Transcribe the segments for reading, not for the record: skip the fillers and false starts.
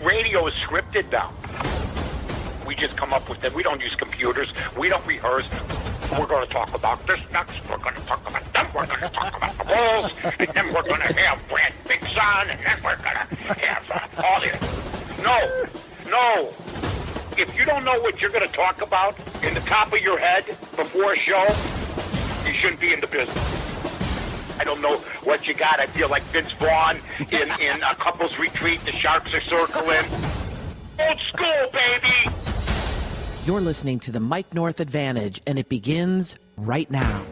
Radio is scripted now. We just come up with it. We don't use computers. We don't rehearse. We're going to talk about this next. We're going to talk about them. We're going to talk about the Bulls. And then we're going to have Brad Bigson. And then we're going to have all this. No. If you don't know what you're going to talk about in the top of your head before a show, you shouldn't be in the business. I don't know what you got. I feel like Vince Vaughn in a couple's retreat. The Sharks are circling. Old school, baby. You're listening to the Mike North Advantage, and it begins right now.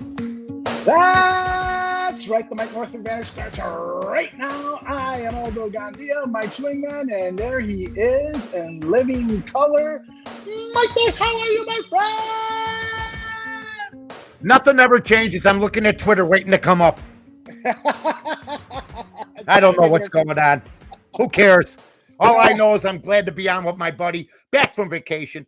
That's right. The Mike North Advantage starts right now. I am Aldo Gandia, Mike Swingman, and there he is in living color. Mike North, how are you, my friend? Nothing ever changes. I'm looking at Twitter waiting to come up. I don't know what's going on. Who cares? All I know is I'm glad to be on with my buddy, back from vacation.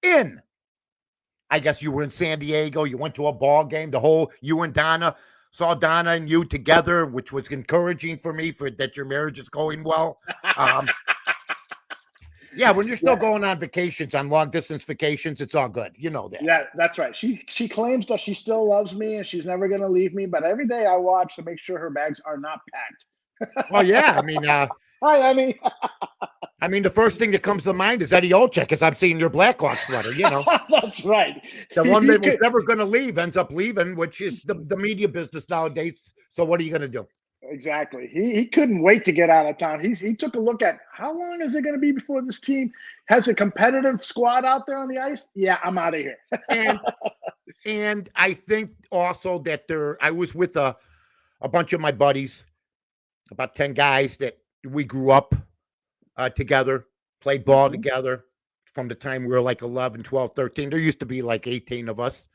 I guess you were in San Diego. You went to a ball game. You and Donna, saw Donna and you together, which was encouraging for me that your marriage is going well. Yeah, when you're still going on vacations, on long distance vacations, it's all good. You know that. Yeah, that's right. She claims that she still loves me and she's never going to leave me. But every day I watch to make sure her bags are not packed. Well, yeah. I mean, I mean, the first thing that comes to mind is Eddie Olczyk, as I'm seeing your Blackhawks sweater. You know, that's right. The one that was never going to leave ends up leaving, which is the media business nowadays. So what are you going to do? Exactly. He couldn't wait to get out of town. He took a look at how long is it going to be before this team has a competitive squad out there on the ice? Yeah, I'm out of here. and I think also that I was with a bunch of my buddies, about 10 guys that we grew up together, played ball together from the time we were like 11, 12, 13. There used to be like 18 of us.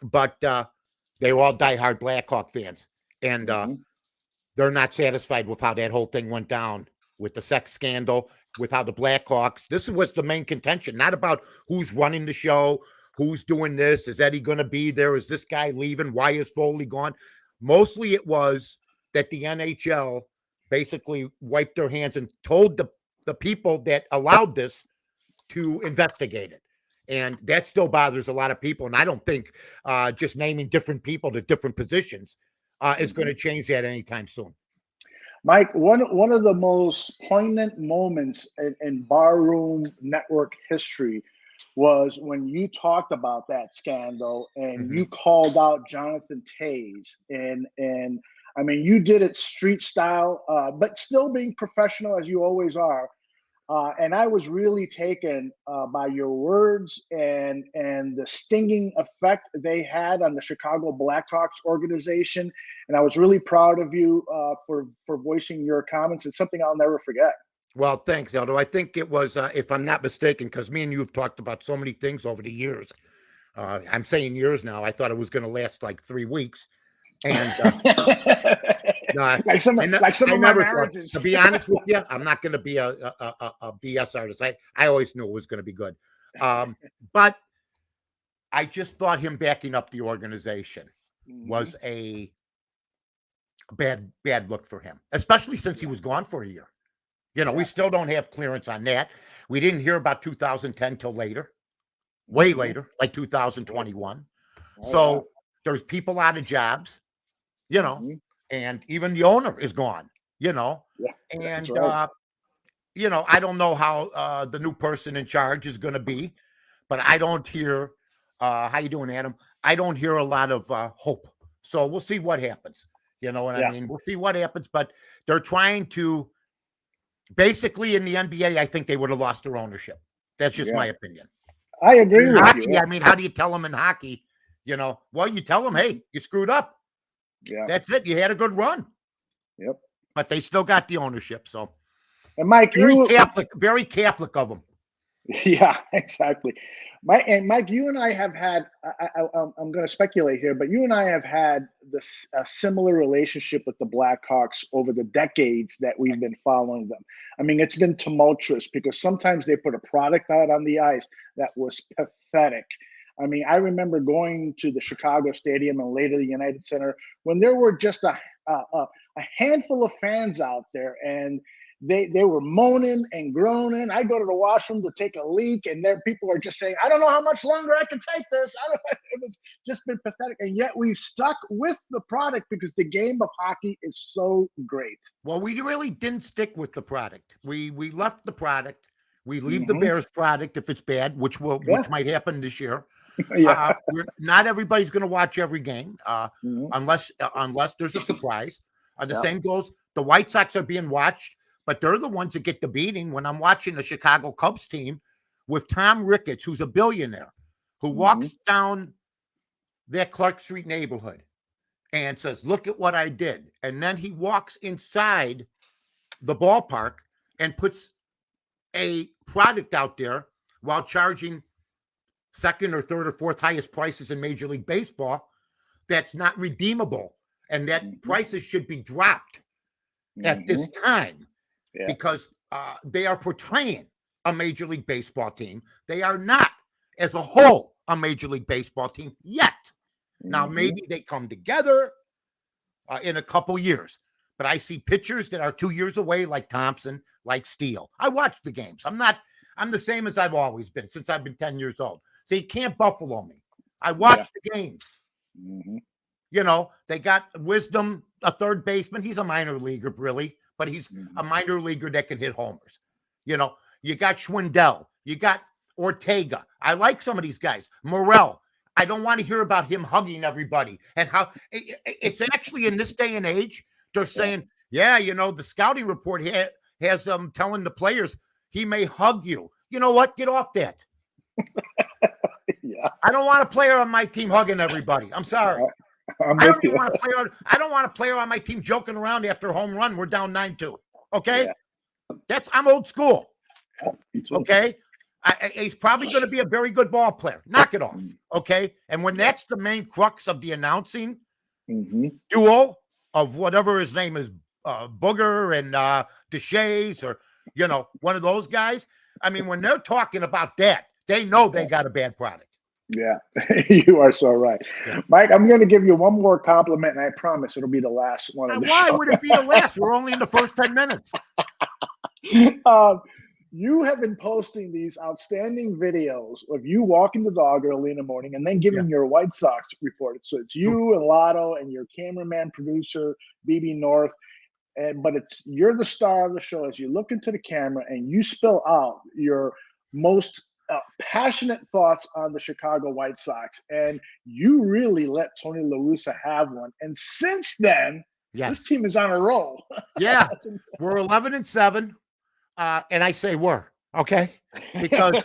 But they were all diehard Blackhawk fans. And they're not satisfied with how that whole thing went down with the sex scandal, with how the Blackhawks, this was the main contention, not about who's running the show, who's doing this, is Eddie going to be there, is this guy leaving, why is Foley gone? Mostly it was that the NHL basically wiped their hands and told the people that allowed this to investigate it. And that still bothers a lot of people. And I don't think just naming different people to different positions is going to change that anytime soon. Mike, one of the most poignant moments in barroom network history was when you talked about that scandal and you called out Jonathan Toews. And I mean, you did it street style, but still being professional as you always are. And I was really taken by your words and the stinging effect they had on the Chicago Blackhawks organization. And I was really proud of you for voicing your comments. It's something I'll never forget. Well, thanks, Aldo. I think it was, if I'm not mistaken, because me and you have talked about so many things over the years. I'm saying years now. I thought it was going to last like 3 weeks. And like some of my marriages. To be honest with you, I'm not going to be a BS artist. I always knew it was going to be good. But I just thought him backing up the organization was a bad look for him, especially since he was gone for a year. You know, we still don't have clearance on that. We didn't hear about 2010 till later, way later, like 2021. So there's people out of jobs, you know, and even the owner is gone, you know. And, you know, I don't know how the new person in charge is going to be, but I don't hear, how you doing, Adam? I don't hear a lot of hope. So we'll see what happens. You know what I mean? We'll see what happens, but they're trying to, basically in the NBA, I think they would have lost their ownership. That's just my opinion. I agree with hockey, you. I mean, how do you tell them in hockey? You know, well, you tell them, hey, you screwed up. Yeah. That's it. You had a good run. Yep. But they still got the ownership. So, and Mike, very Catholic of them. Yeah, exactly. Mike, you and I have had. I'm going to speculate here, but you and I have had this a similar relationship with the Blackhawks over the decades that we've been following them. I mean, it's been tumultuous because sometimes they put a product out on the ice that was pathetic. I mean, I remember going to the Chicago Stadium and later the United Center when there were just a handful of fans out there, and they were moaning and groaning. I go to the washroom to take a leak, and there people are just saying, "I don't know how much longer I can take this." It was just been pathetic, and yet we've stuck with the product because the game of hockey is so great. Well, we really didn't stick with the product. We left the product. We leave the Bears product if it's bad, which might happen this year. Yeah. Not everybody's going to watch every game unless there's a surprise. The same goes. The White Sox are being watched, but they're the ones that get the beating. When I'm watching the Chicago Cubs team with Tom Ricketts, who's a billionaire, who walks down that Clark Street neighborhood and says, "Look at what I did," and then he walks inside the ballpark and puts a product out there while charging second or third or fourth highest prices in Major League Baseball that's not redeemable, and that prices should be dropped at this time because they are portraying a Major League Baseball team. They are not, as a whole, a Major League Baseball team yet. Now, maybe they come together in a couple years, but I see pitchers that are 2 years away, like Thompson, like Steele. I watch the games. I'm the same as I've always been since I've been 10 years old. So you can't buffalo me. I watch the games. You know, they got Wisdom, a third baseman. He's a minor leaguer, really, but he's a minor leaguer that can hit homers. You know, you got Schwindel. You got Ortega. I like some of these guys. Morel. I don't want to hear about him hugging everybody and how it's actually in this day and age. They're saying, you know, the scouting report has them telling the players he may hug you. You know what? Get off that. I don't want a player on my team hugging everybody. I'm sorry. I don't want a player on my team joking around after a home run. We're down 9-2. Okay? I'm old school. Okay? He's probably going to be a very good ball player. Knock it off. Okay? And when that's the main crux of the announcing duo of whatever his name is, Booger and Deshays, or, you know, one of those guys. I mean, when they're talking about that, they know they got a bad product. Yeah, you are so right. Mike, I'm going to give you one more compliment, and I promise it'll be the last one. Why would it be the last? We're only in the first 10 minutes. You have been posting these outstanding videos of you walking the dog early in the morning and then giving your White Sox report. So it's you and Lotto and your cameraman, producer, BB North. But you're the star of the show as you look into the camera and you spill out your most passionate thoughts on the Chicago White Sox. And you really let Tony La Russa have one. And since then, this team is on a roll. Yeah, we're 11-7. And I say we're, okay? Because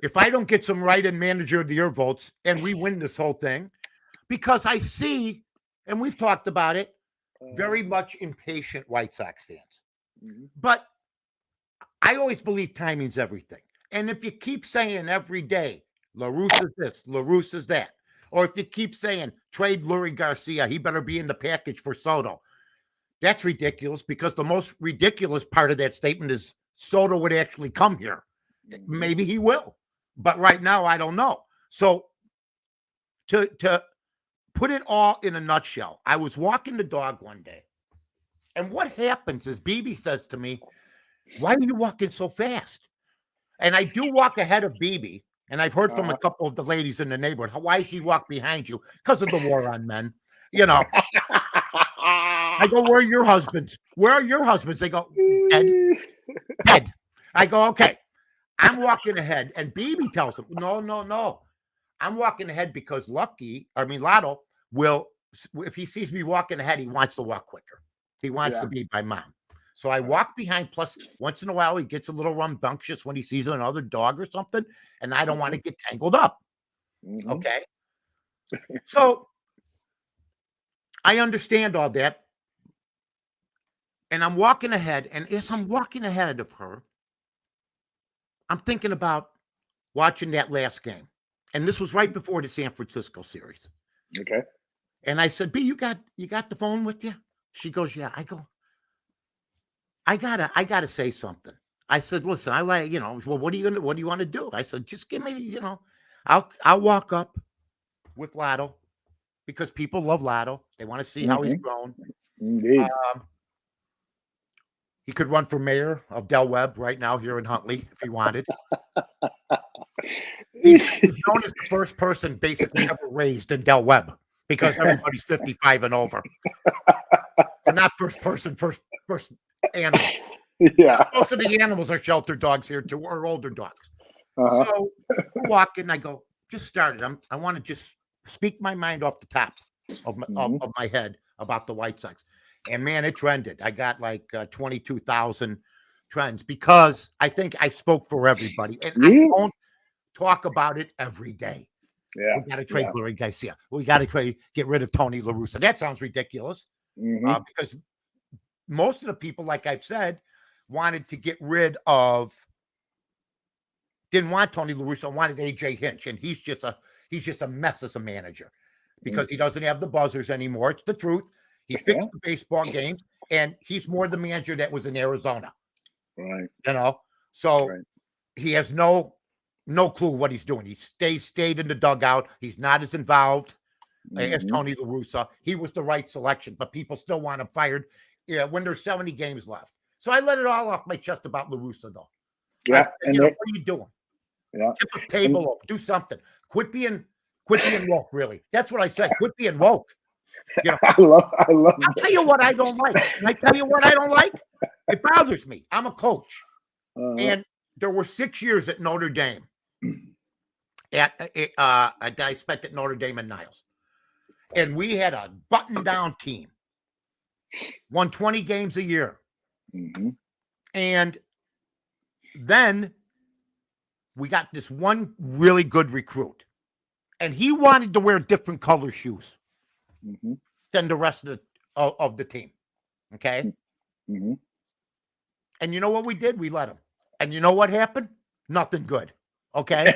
if I don't get some write-in manager of the year votes and we win this whole thing, because I see, and we've talked about it, very much impatient White Sox fans. But I always believe timing's everything. And if you keep saying every day, La Russa's this, La Russa's that, or if you keep saying trade Lurie Garcia, he better be in the package for Soto, that's ridiculous, because the most ridiculous part of that statement is Soto would actually come here. Maybe he will, but right now I don't know. So to put it all in a nutshell, I was walking the dog one day, and what happens is BB says to me, "Why are you walking so fast?" And I do walk ahead of BB, and I've heard from a couple of the ladies in the neighborhood, "Why does she walk behind you?" Because of the war on men, you know. I go, "Where are your husbands? Where are your husbands?" They go, "Dead." I go, "Okay." I'm walking ahead, and BB tells him, No. I'm walking ahead because Lotto will, if he sees me walking ahead, he wants to walk quicker. He wants to be my mom. So I walk behind. Plus, once in a while, he gets a little rambunctious when he sees another dog or something, and I don't want to get tangled up. Okay? So I understand all that. And I'm walking ahead, and as I'm walking ahead of her, I'm thinking about watching that last game. And this was right before the San Francisco series. Okay. And I said, B, you got the phone with you? She goes, yeah. I go, I gotta say something. I said, listen, I like, well, what do you want to do? I said, just give me, I'll walk up with Lotto because people love Lotto. They want to see how he's grown. Indeed. He could run for mayor of Del Webb right now here in Huntley if he wanted. He's known as the first person basically ever raised in Del Webb because everybody's 55 and over. They're not first animal. Yeah. Most of the animals are shelter dogs here too, or older dogs. So we're walking. I go, just started. I want to just speak my mind off the top of my head about the White Sox. And man, it trended. I got like 22,000 trends because I think I spoke for everybody. And I don't talk about it every day. Yeah. We got to trade Lurie Garcia. We got to get rid of Tony La Russa. That sounds ridiculous because most of the people, like I've said, wanted to get rid of, didn't want Tony La Russa, wanted AJ Hinch. And he's just a mess as a manager because he doesn't have the buzzers anymore. It's the truth. He fixed the baseball games, and he's more the manager that was in Arizona. Right. So he has no clue what he's doing. He stayed in the dugout. He's not as involved as Tony La Russa. He was the right selection, but people still want him fired when there's 70 games left. So I let it all off my chest about La Russa, though. Yeah. Said, what are you doing? Yeah. Tip a table over. Do something. Quit being woke, really. That's what I said. Quit being woke. I love I'll tell you what I don't like. Can I tell you what I don't like? It bothers me. I'm a coach. And there were 6 years at Notre Dame that I spent at Notre Dame and Niles. And we had a button-down team. Won 20 games a year. And then we got this one really good recruit. And he wanted to wear different color shoes than the rest of the team. Okay? And you know what we did? We let him. And you know what happened? Nothing good. Okay?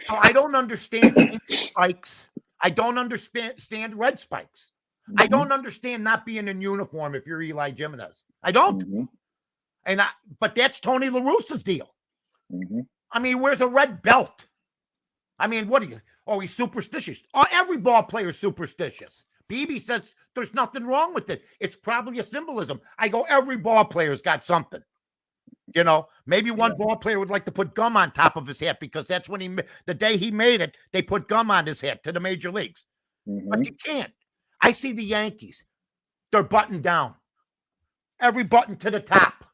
So I don't understand pink spikes. I don't understand red spikes. I don't understand not being in uniform if you're Eli Jimenez. I don't. But that's Tony La Russa's deal. I mean, he wears a red belt. I mean, what are you? Oh, he's superstitious. Oh, every ball player is superstitious. BB says there's nothing wrong with it. It's probably a symbolism. I go, every ball player's got something. Maybe one ball player would like to put gum on top of his hat because that's when the day he made it, they put gum on his hat to the major leagues. But you can't. I see the Yankees. They're buttoned down. Every button to the top.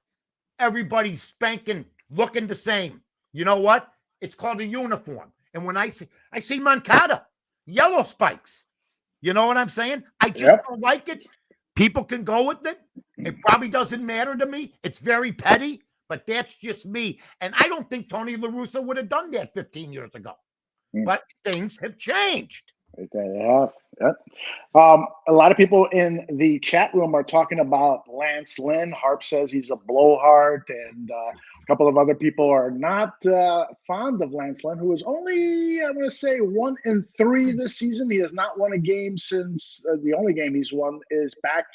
Everybody's spanking, looking the same. You know what? It's called a uniform. And when I see Moncada, yellow spikes. You know what I'm saying? I just don't like it. People can go with it. It probably doesn't matter to me. It's very petty, but that's just me. And I don't think Tony La Russa would have done that 15 years ago. But things have changed. Yeah. A lot of people in the chat room are talking about Lance Lynn. Harp says he's a blowhard, and a couple of other people are not fond of Lance Lynn, who is only, I'm going to say, 1-3 this season. He has not won a game since the only game he's won is back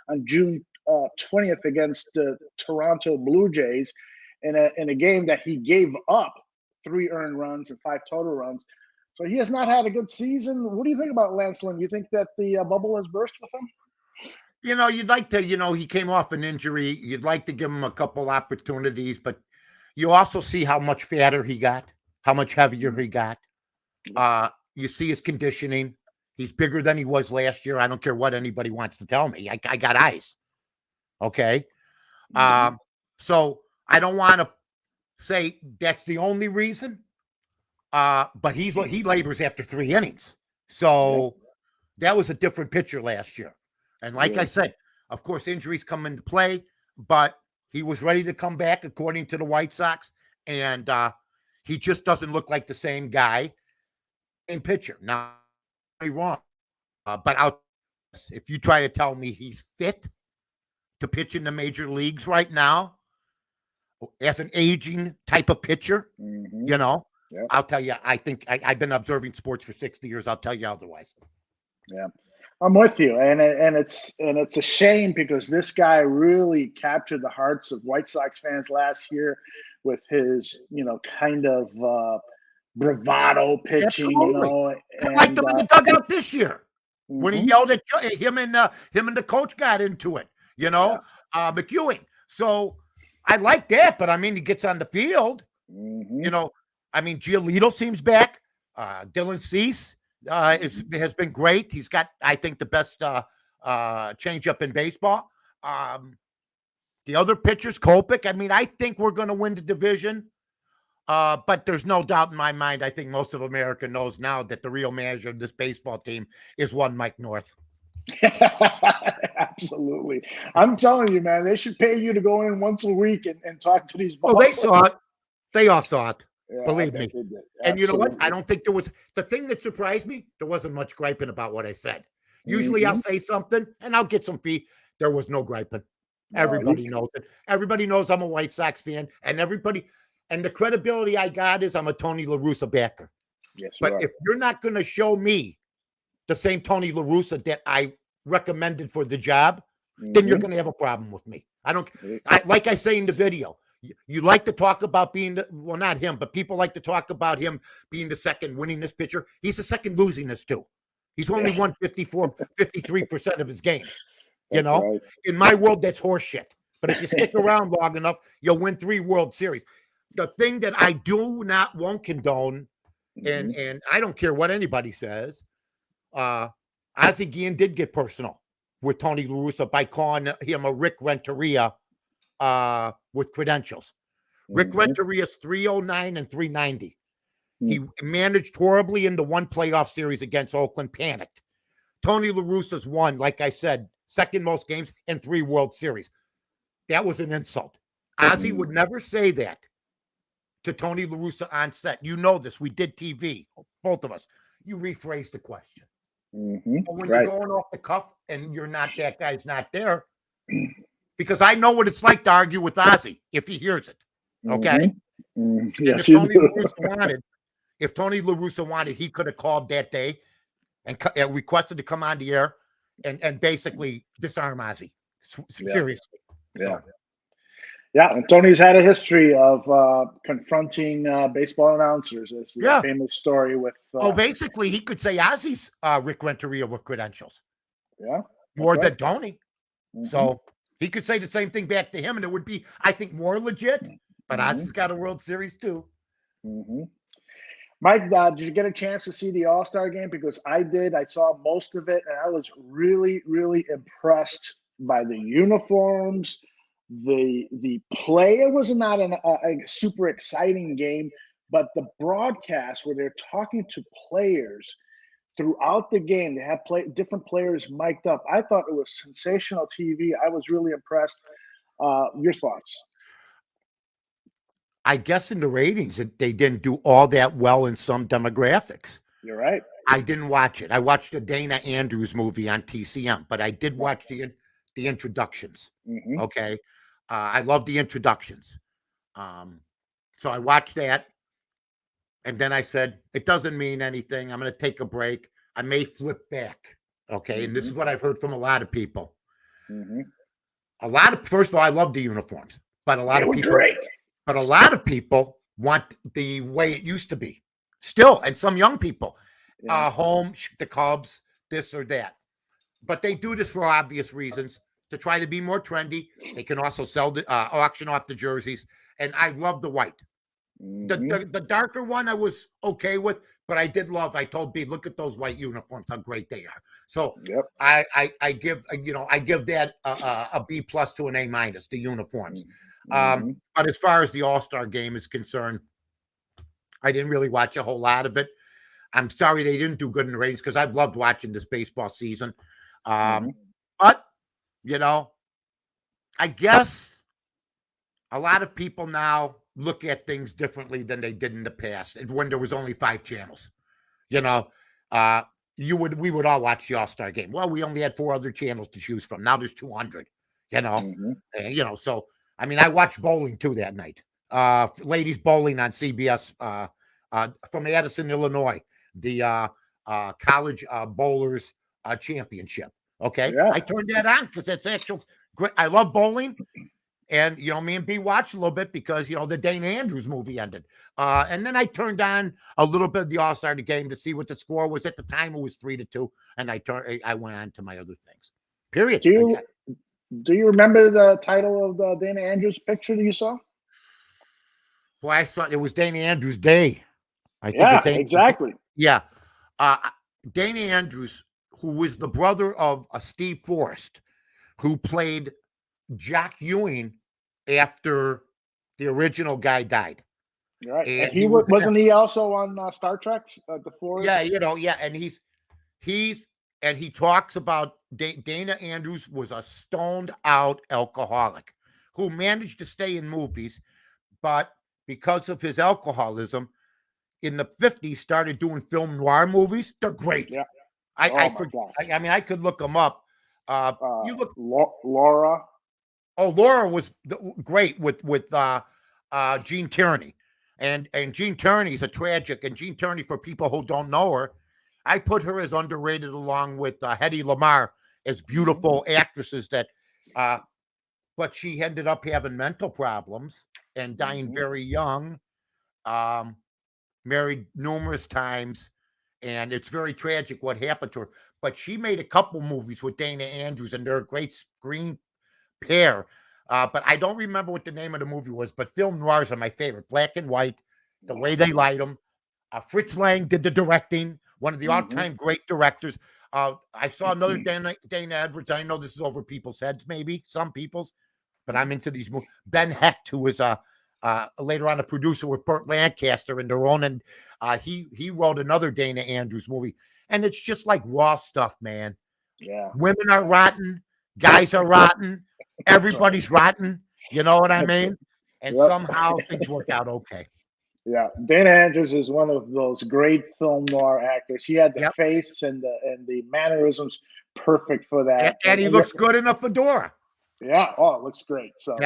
on June 20th against the Toronto Blue Jays in a game that he gave up 3 earned runs and 5 total runs. So he has not had a good season. What do you think about Lance Lynn? You think that the bubble has burst with him? You'd like to, he came off an injury. You'd like to give him a couple opportunities, but you also see how much fatter he got, how much heavier he got. You see his conditioning. He's bigger than he was last year. I don't care what anybody wants to tell me. I got eyes. Okay. So I don't want to say that's the only reason. But he labors after 3 innings. So that was a different pitcher last year. And like I said, of course, injuries come into play, but he was ready to come back according to the White Sox. And he just doesn't look like the same guy in pitcher. Now, I'm wrong. But if you try to tell me he's fit to pitch in the major leagues right now, as an aging type of pitcher, you know, Yep. I'll tell you, I think I've been observing sports for 60 years. I'll tell you otherwise. Yeah, I'm with you, and it's a shame because this guy really captured the hearts of White Sox fans last year with his, kind of bravado pitching, Absolutely. I and liked him in the dugout this year when he mhm, yelled at him and the coach got into it, yeah, McEwing. So I like that, but I mean, he gets on the field, mhm, I mean, Giolito seems back. Dylan Cease has been great. He's got, I think, the best changeup in baseball. The other pitchers, Kopech, I mean, I think we're going to win the division. But there's no doubt in my mind, I think most of America knows now that the real manager of this baseball team is one Mike North. absolutely. I'm telling you, man, they should pay you to go in once a week and talk to these Oh, ball they saw it. They all saw it. Yeah, Believe I me. bet they did. And you know what? Absolutely. I don't think there was the thing that surprised me. There wasn't much griping about what I said. Usually I'll say something and I'll get some feed. There was no griping. Everybody knows it. Everybody knows I'm a White Sox fan, and the credibility I got is I'm a Tony La Russa backer. Yes, you But are. if you're not going to show me the same Tony La Russa that I recommended for the job, then you're going to have a problem with me. Like I say in the video, you like to talk about being well, not him, but people like to talk about him being the second winningest pitcher. He's the second losingest too. He's only won 53% of his games. That's right. In my world, that's horseshit. But if you stick around long enough, you'll win 3 World Series. The thing that I won't condone, and I don't care what anybody says, Ozzie Guillen did get personal with Tony La Russa by calling him a Rick Renteria with credentials. Rick Renteria's 309 and 390. He managed horribly into one playoff series against Oakland, panicked. Tony La Russa's won, like I said, second most games and 3 World Series. That was an insult. Ozzie would never say that to Tony La Russa on set. You know this. We did TV, both of us. You rephrase the question. But when you're going off the cuff and you're not, that guy's not there, because I know what it's like to argue with Ozzie if he hears it. Okay? Yes, if Tony La Russa wanted, he could have called that day and requested to come on the air and basically disarm Ozzie. Seriously. Yeah. Yeah, and Tony's had a history of confronting baseball announcers. It's a famous story with. Basically, he could say Ozzie's Rick Renteria with credentials. Yeah. More than Tony. So he could say the same thing back to him, and it would be, I think, more legit. But Ozzie's got a World Series too. Mike, did you get a chance to see the All-Star game? Because I did. I saw most of it, and I was really, really impressed by the uniforms. The play, it was not a super exciting game, but the broadcast where they're talking to players throughout the game, they have different players mic'd up. I thought it was sensational TV. I was really impressed. Your thoughts? I guess in the ratings, they didn't do all that well in some demographics. You're right. I didn't watch it. I watched the Dana Andrews movie on TCM, but I did watch the introductions. Okay. I love the introductions. So I watched that. And then I said, it doesn't mean anything. I'm going to take a break. I may flip back. Okay. And this is what I've heard from a lot of people. First of all, I love the uniforms, but a lot of people, great. But a lot of people want the way it used to be still. And some young people, home, the Cubs, this or that. But they do this for obvious reasons. To try to be more trendy. They can also sell auction off the jerseys. And I love the white. The darker one I was okay with, but I did love, I told B, look at those white uniforms, how great they are. So I give that a B+ to an A-, the uniforms. But as far as the All-Star game is concerned, I didn't really watch a whole lot of it. I'm sorry they didn't do good in the ratings because I've loved watching this baseball season. But I guess a lot of people now look at things differently than they did in the past when there was only 5 channels. We would all watch the All-Star game. Well, we only had 4 other channels to choose from. Now there's 200, so I mean, I watched bowling too that night. Ladies bowling on CBS from Addison, Illinois, the college bowlers championship. Okay, Yeah. I turned that on because it's actual great. I love bowling. And, me and B watched a little bit because, the Dana Andrews movie ended. And then I turned on a little bit of the All-Star game to see what the score was. At the time, it was 3-2. And I went on to my other things. Period. Do you remember the title of the Dana Andrews picture that you saw? Well, I saw it was Dana Andrews' Day. Exactly. Yeah. Dana Andrews, who was the brother of Steve Forrest, who played Jack Ewing after the original guy died. Right. And wasn't he also on Star Trek, the Forest? Yeah, and he talks about Dana Andrews was a stoned out alcoholic who managed to stay in movies, but because of his alcoholism in the 50s started doing film noir movies. They're great. Yeah. I mean, I could look them up. You look Laura. Oh, Laura was great with Gene Tierney, and Gene Tierney's a tragic. And Gene Tierney, for people who don't know her, I put her as underrated along with Hedy Lamarr as beautiful actresses that, but she ended up having mental problems and dying very young. Married numerous times, and it's very tragic what happened to her. But she made a couple movies with Dana Andrews, and they're a great screen pair, but I don't remember what the name of the movie was. But film noirs are my favorite, black and white, the way they light them. Fritz Lang did the directing, one of the all-time great directors. I saw another Dana Edwards. I know this is over people's heads, maybe some people's, but I'm into these movies. Ben Hecht, who was later on a producer with Burt Lancaster and their own, and he wrote another Dana Andrews movie, and it's just like raw stuff, man. Yeah, women are rotten, guys are rotten. Everybody's rotten, you know what I mean? And somehow things work out okay. Yeah, Dana Andrews is one of those great film noir actors. He had the face and the mannerisms perfect for that. And he looks good in a fedora. Yeah, it looks great. So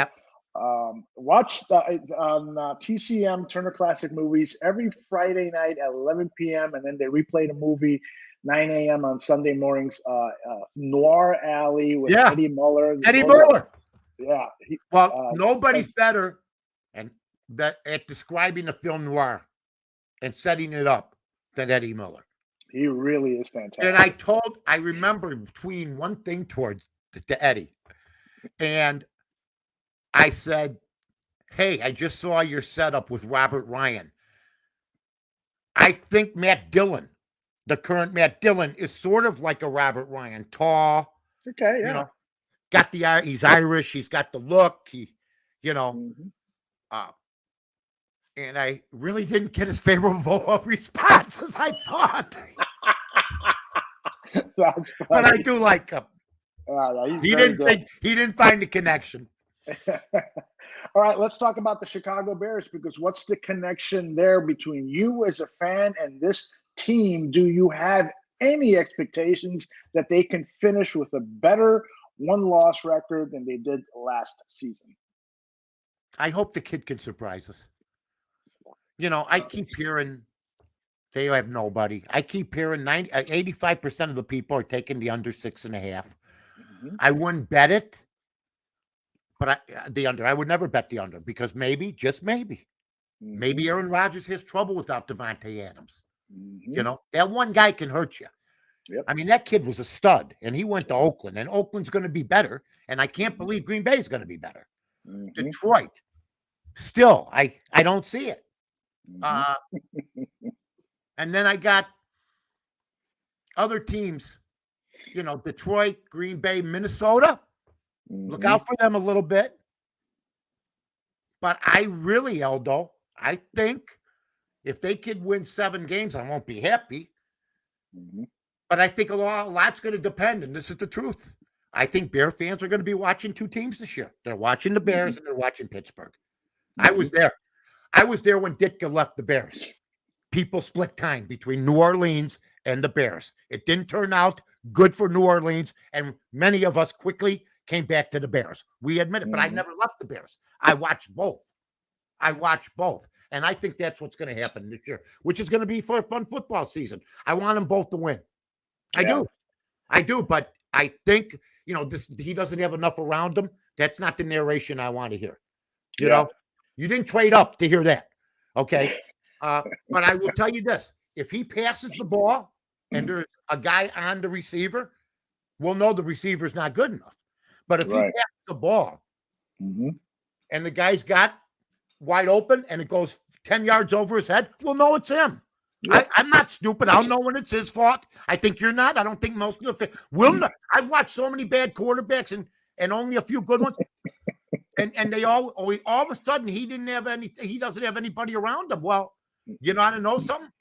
watch on TCM, Turner Classic Movies, every Friday night at 11 p.m. And then they replay the movie 9 a.m. on Sunday mornings. Noir Alley with Eddie Muller. Eddie Muller. Yeah. Nobody's better at describing the film noir and setting it up than Eddie Muller. He really is fantastic. And I remember tweeting one thing towards to Eddie. And I said, hey, I just saw your setup with Robert Ryan. I think Matt Dillon, the current Matt Dillon, is sort of like a Robert Ryan, tall. Okay, yeah. Got he's Irish. He's got the look. And I really didn't get as favorable a response as I thought. That's funny. But I do like him. He didn't find the connection. All right, let's talk about the Chicago Bears, because what's the connection there between you as a fan and this team? Do you have any expectations that they can finish with a better one-loss record than they did last season? I hope the kid can surprise us. I keep hearing they have nobody. I keep hearing 85% of the people are taking the under 6.5. I wouldn't bet it, but the under. I would never bet the under, because just maybe Aaron Rodgers has trouble without Devontae Adams. That one guy can hurt you. Yep. I mean, that kid was a stud, and he went to Oakland, and Oakland's going to be better, and I can't believe Green Bay is going to be better. Detroit, still, I don't see it. And then I got other teams, Detroit, Green Bay, Minnesota. Look out for them a little bit. But I really, Eldo, I think if they could win 7 games, I won't be happy. But I think a lot's going to depend, and this is the truth. I think Bear fans are going to be watching 2 teams this year. They're watching the Bears and they're watching Pittsburgh. I was there. I was there when Ditka left the Bears. People split time between New Orleans and the Bears. It didn't turn out good for New Orleans, and many of us quickly came back to the Bears. We admit it, but I Mhm. never left the Bears. I watched both. And I think that's what's going to happen this year, which is going to be for a fun football season. I want them both to win. I Yeah. do, but I think, he doesn't have enough around him. That's not the narration I want to hear. You know, you didn't trade up to hear that. Okay. But I will tell you this, if he passes the ball and there's a guy on the receiver, we'll know the receiver's not good enough. But if he Right. passes the ball Mhm. and the guy's got wide open and it goes 10 yards over his head, we'll know it's him. Yep. I'm not stupid. I'll know when it's his fault. I think you're not. I don't think most of the will not. I've watched so many bad quarterbacks and only a few good ones. And they all of a sudden he doesn't have anybody around him. Well, you know how to know something?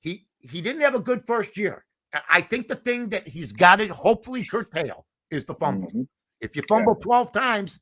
He didn't have a good first year. I think the thing that he's got it, hopefully curtail, is the fumble. Mhm. If you fumble 12 times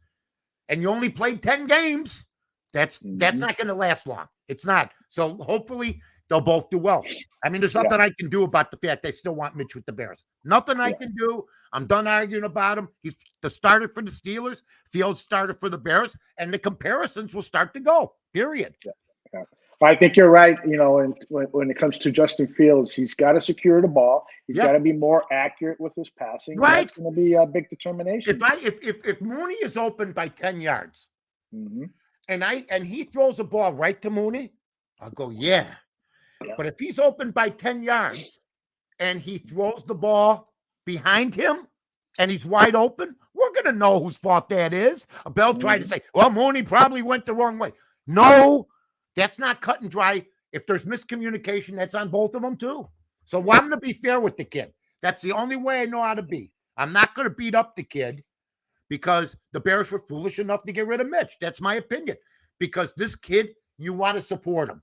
and you only played 10 games, that's not going to last long. It's not. So hopefully they'll both do well. I mean, there's nothing I can do about the fact they still want Mitch with the Bears. Nothing I can do. I'm done arguing about him. He's the starter for the Steelers, Fields starter for the Bears, and the comparisons will start to go, period. Yeah. I think you're right. And when it comes to Justin Fields, he's got to secure the ball. He's got to be more accurate with his passing. Right. That's going to be a big determination. If Mooney is open by 10 yards, Mhm. and he throws a ball right to Mooney, I'll go, yeah. But if he's open by 10 yards and he throws the ball behind him and he's wide open, we're going to know whose fault that is. Bell tried to say, well, Mooney probably went the wrong way. No, that's not cut and dry. If there's miscommunication, that's on both of them too. So I'm going to be fair with the kid. That's the only way I know how to be. I'm not going to beat up the kid because the Bears were foolish enough to get rid of Mitch. That's my opinion. Because this kid, you want to support him.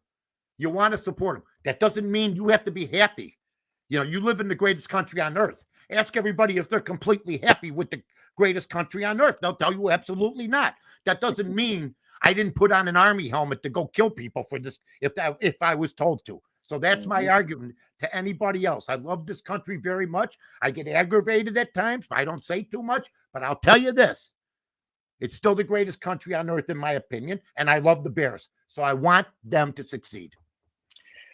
You want to support him. That doesn't mean you have to be happy. You live in the greatest country on earth. Ask everybody if they're completely happy with the greatest country on earth. They'll tell you absolutely not. That doesn't mean I didn't put on an army helmet to go kill people for this if I was told to. So that's my argument to anybody else. I love this country very much. I get aggravated at times. I don't say too much, but I'll tell you this. It's still the greatest country on earth, in my opinion, and I love the Bears. So I want them to succeed.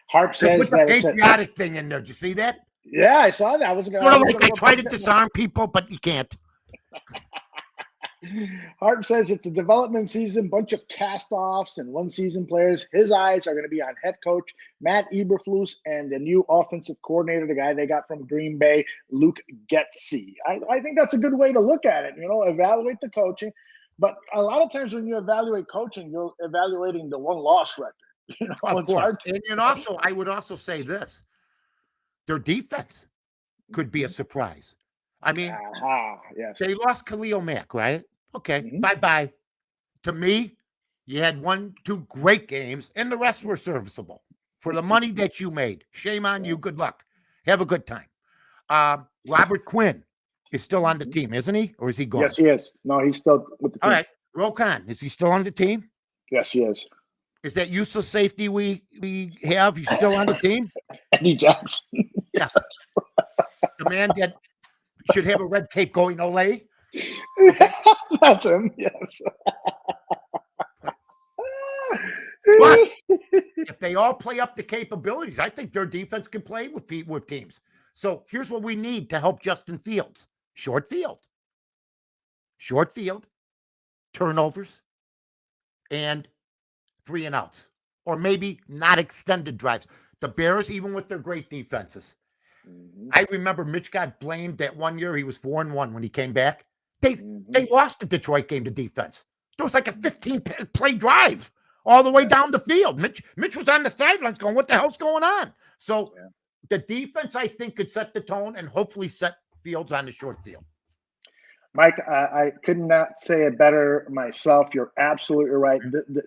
Harp says put the that patriotic thing in there. Did you see that? Yeah, I saw that. I was going I try to disarm people, but you can't. Harp says it's a development season, bunch of cast-offs and one-season players. His eyes are going to be on head coach Matt Eberflus and the new offensive coordinator, the guy they got from Green Bay, Luke Getsy. I think that's a good way to look at it. Evaluate the coaching. But a lot of times when you evaluate coaching, you're evaluating the one-loss record. Of course. And also, I would also say this. Their defense could be a surprise. I mean, yes. They lost Khalil Mack, right? Okay, bye-bye. To me, you had 1-2 great games, and the rest were serviceable. For the money that you made, shame on you. Good luck. Have a good time. Robert Quinn is still on the team, isn't he? Or is he gone? Yes, he is. No, he's still with the team. All right. Rokan, is he still on the team? Yes, he is. Is that useless safety we have? He's still on the team? Eddie Jackson. Yes. The man that should have a red cape going Olay. That's him, yes. But if they all play up the capabilities, I think their defense can play with teams. So here's what we need to help Justin Fields. Short field, turnovers, and 3 and outs. Or maybe not extended drives. The Bears, even with their great defenses. I remember Mitch got blamed that one year. He was 4-1 when he came back. They lost the Detroit game to defense. There was like a 15-play drive all the way down the field. Mitch was on the sidelines going, what the hell's going on? So the defense, I think, could set the tone and hopefully set Fields on the short field. Mike, I could not say it better myself. You're absolutely right.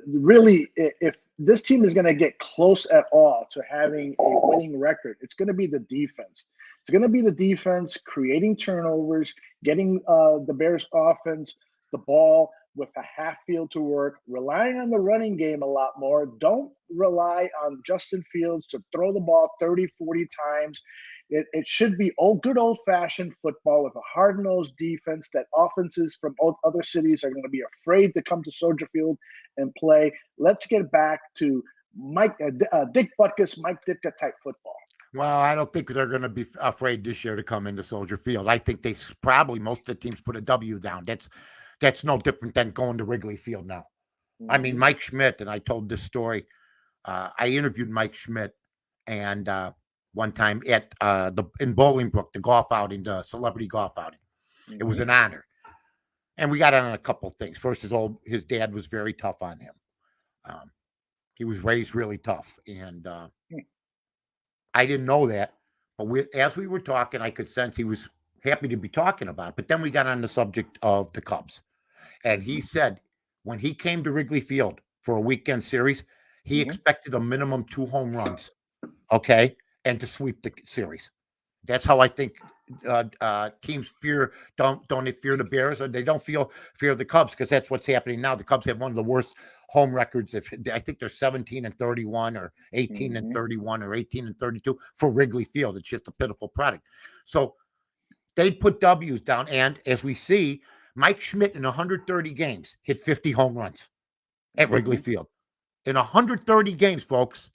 Really, if this team is going to get close at all to having a winning record, it's going to be the defense. It's going to be the defense creating turnovers, getting the Bears offense the ball, with a half field to work, relying on the running game a lot more. Don't rely on Justin Fields to throw the ball 30, 40 times. It should be good old-fashioned football with a hard-nosed defense that offenses from other cities are going to be afraid to come to Soldier Field and play. Let's get back to Dick Butkus, Mike Ditka type football. Well, I don't think they're going to be afraid this year to come into Soldier Field. I think they probably, most of the teams, put a W down. That's no different than going to Wrigley Field now. Mm-hmm. I mean, Mike Schmidt, and I told this story. I interviewed Mike Schmidt, and one time at in Bolingbrook, the golf outing, the celebrity golf outing. Mm-hmm. It was an honor, and we got on a couple of things. First, his dad was very tough on him. He was raised really tough, and I didn't know that, but as we were talking, I could sense he was happy to be talking about it. But then we got on the subject of the Cubs, and he said when he came to Wrigley Field for a weekend series, he expected a minimum 2 home runs, okay, and to sweep the series. That's how I think teams don't fear the Bears, or they don't fear the Cubs, because that's what's happening now. The Cubs have one of the worst home records. I think they're 17-31 or 18-31 or 18-32 for Wrigley Field. It's just a pitiful product. So they put W's down, and as we see, Mike Schmidt in 130 games hit 50 home runs at Wrigley Field. In 130 games, folks,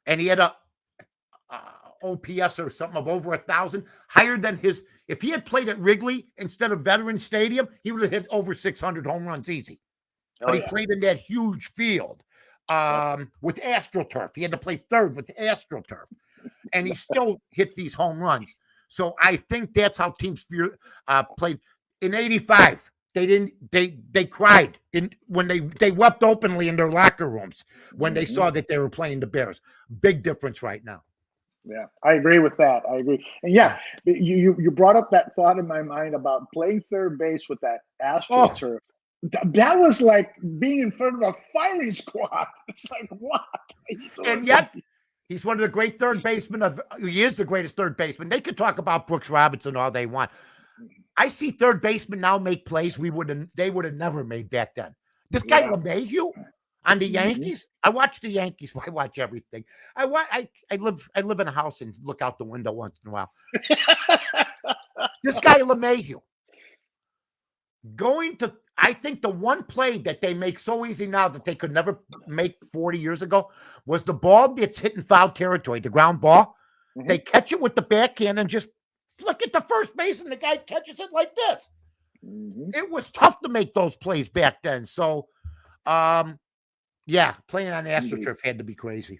and he had a OPS or something of over 1,000, higher than his. If he had played at Wrigley instead of Veterans Stadium, he would have hit over 600 home runs easy. But he played in that huge field with AstroTurf. He had to play third with AstroTurf, and he still hit these home runs. So I think that's how teams played in '85. They cried when they wept openly in their locker rooms when they saw that they were playing the Bears. Big difference right now. Yeah, I agree with that. I agree. And you brought up that thought in my mind about playing third base with that AstroTurf. That was like being in front of a firing squad. It's like, what? And yet, he's one of the great third basemen he is the greatest third baseman. They could talk about Brooks Robinson all they want. I see third basemen now make plays they would have never made back then. This guy LeMahieu on the Yankees. I watch the Yankees. I watch everything. I live in a house and look out the window once in a while. This guy LeMahieu I think the one play that they make so easy now that they could never make 40 years ago was the ball that's hitting foul territory, the ground ball. Mm-hmm. They catch it with the backhand and just flick it to first base, and the guy catches it like this. Mm-hmm. It was tough to make those plays back then. So, playing on AstroTurf had to be crazy.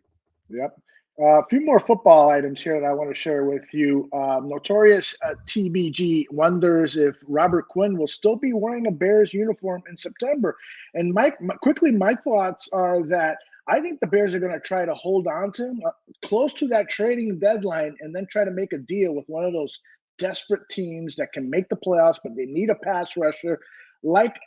Yep. A few more football items here that I want to share with you. Notorious TBG wonders if Robert Quinn will still be wearing a Bears uniform in September. And my thoughts are that I think the Bears are going to try to hold on to him close to that trading deadline and then try to make a deal with one of those desperate teams that can make the playoffs, but they need a pass rusher. Like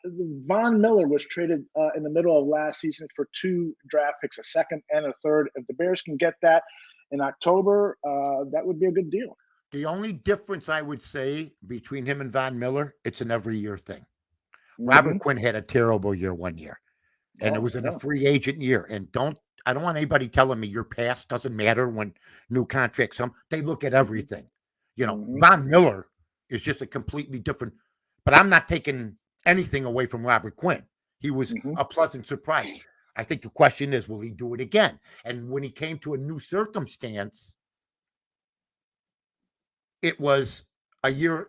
Von Miller was traded in the middle of last season for 2 draft picks, a second and a third. If the Bears can get that in October, that would be a good deal. The only difference I would say between him and Von Miller, it's an every year thing. Mm-hmm. Robert Quinn had a terrible year one year, and it was in a free agent year. And I don't want anybody telling me your past doesn't matter when new contracts come. They look at everything. Von Miller is just a completely different, but I'm not taking anything away from Robert Quinn. He was a pleasant surprise. I think the question is, will he do it again? And when he came to a new circumstance, it was a year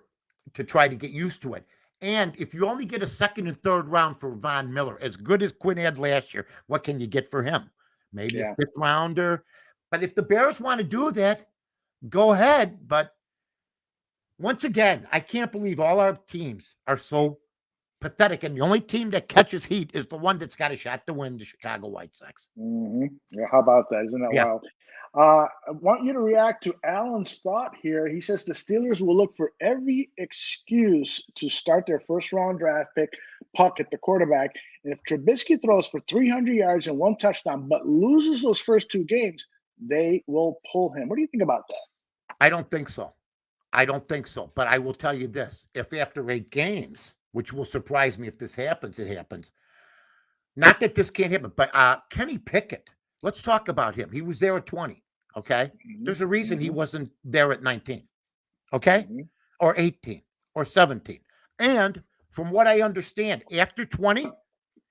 to try to get used to it. And if you only get a second and third round for Von Miller, as good as Quinn had last year, what can you get for him? Maybe a fifth rounder. But if the Bears want to do that, go ahead. But once again, I can't believe all our teams are so pathetic, and the only team that catches heat is the one that's got a shot to win, the Chicago White Sox. Mm-hmm. Yeah, how about that? Isn't that wild? I want you to react to Alan's thought here. He says the Steelers will look for every excuse to start their first-round draft pick, Puck, at the quarterback. And if Trubisky throws for 300 yards and 1 touchdown but loses those first 2 games, they will pull him. What do you think about that? I don't think so. But I will tell you this. If after 8 games which will surprise me if this happens. It happens. Not that this can't happen, but Kenny Pickett. Let's talk about him. He was there at 20. Okay, there's a reason he wasn't there at 19. Okay, or 18 or 17. And from what I understand, after 20,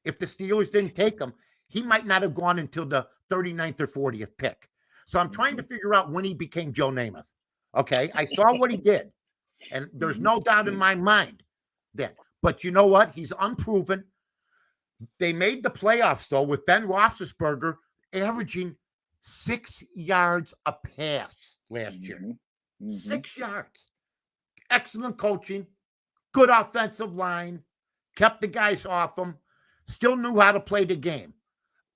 if the Steelers didn't take him, he might not have gone until the 39th or 40th pick. So I'm trying to figure out when he became Joe Namath. Okay, I saw what he did, and there's no doubt in my mind that. But you know what? He's unproven. They made the playoffs, though, with Ben Roethlisberger averaging 6 yards a pass last year. 6 yards. Excellent coaching, good offensive line, kept the guys off him, still knew how to play the game.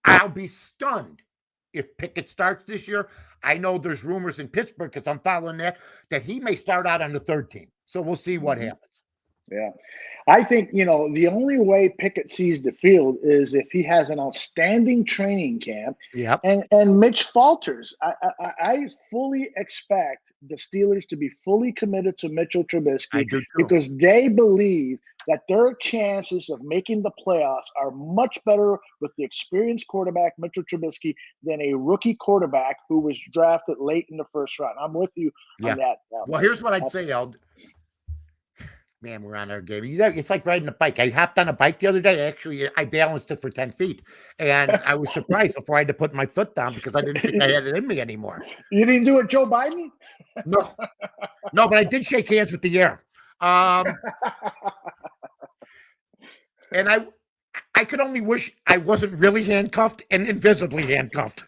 I'll be stunned if Pickett starts this year. I know there's rumors in Pittsburgh, because I'm following that he may start out on the third team. So we'll see what happens. Yeah. I think, the only way Pickett sees the field is if he has an outstanding training camp. Yep. And Mitch falters. I fully expect the Steelers to be fully committed to Mitchell Trubisky because they believe that their chances of making the playoffs are much better with the experienced quarterback, Mitchell Trubisky, than a rookie quarterback who was drafted late in the first round. I'm with you on that. Well, here's what I'd say, Eld. Man, we're on our game. It's like riding a bike. I hopped on a bike the other day. Actually, I balanced it for 10 feet. And I was surprised before I had to put my foot down because I didn't think I had it in me anymore. You didn't do it, Joe Biden? No, but I did shake hands with the air. And I could only wish I wasn't really handcuffed and invisibly handcuffed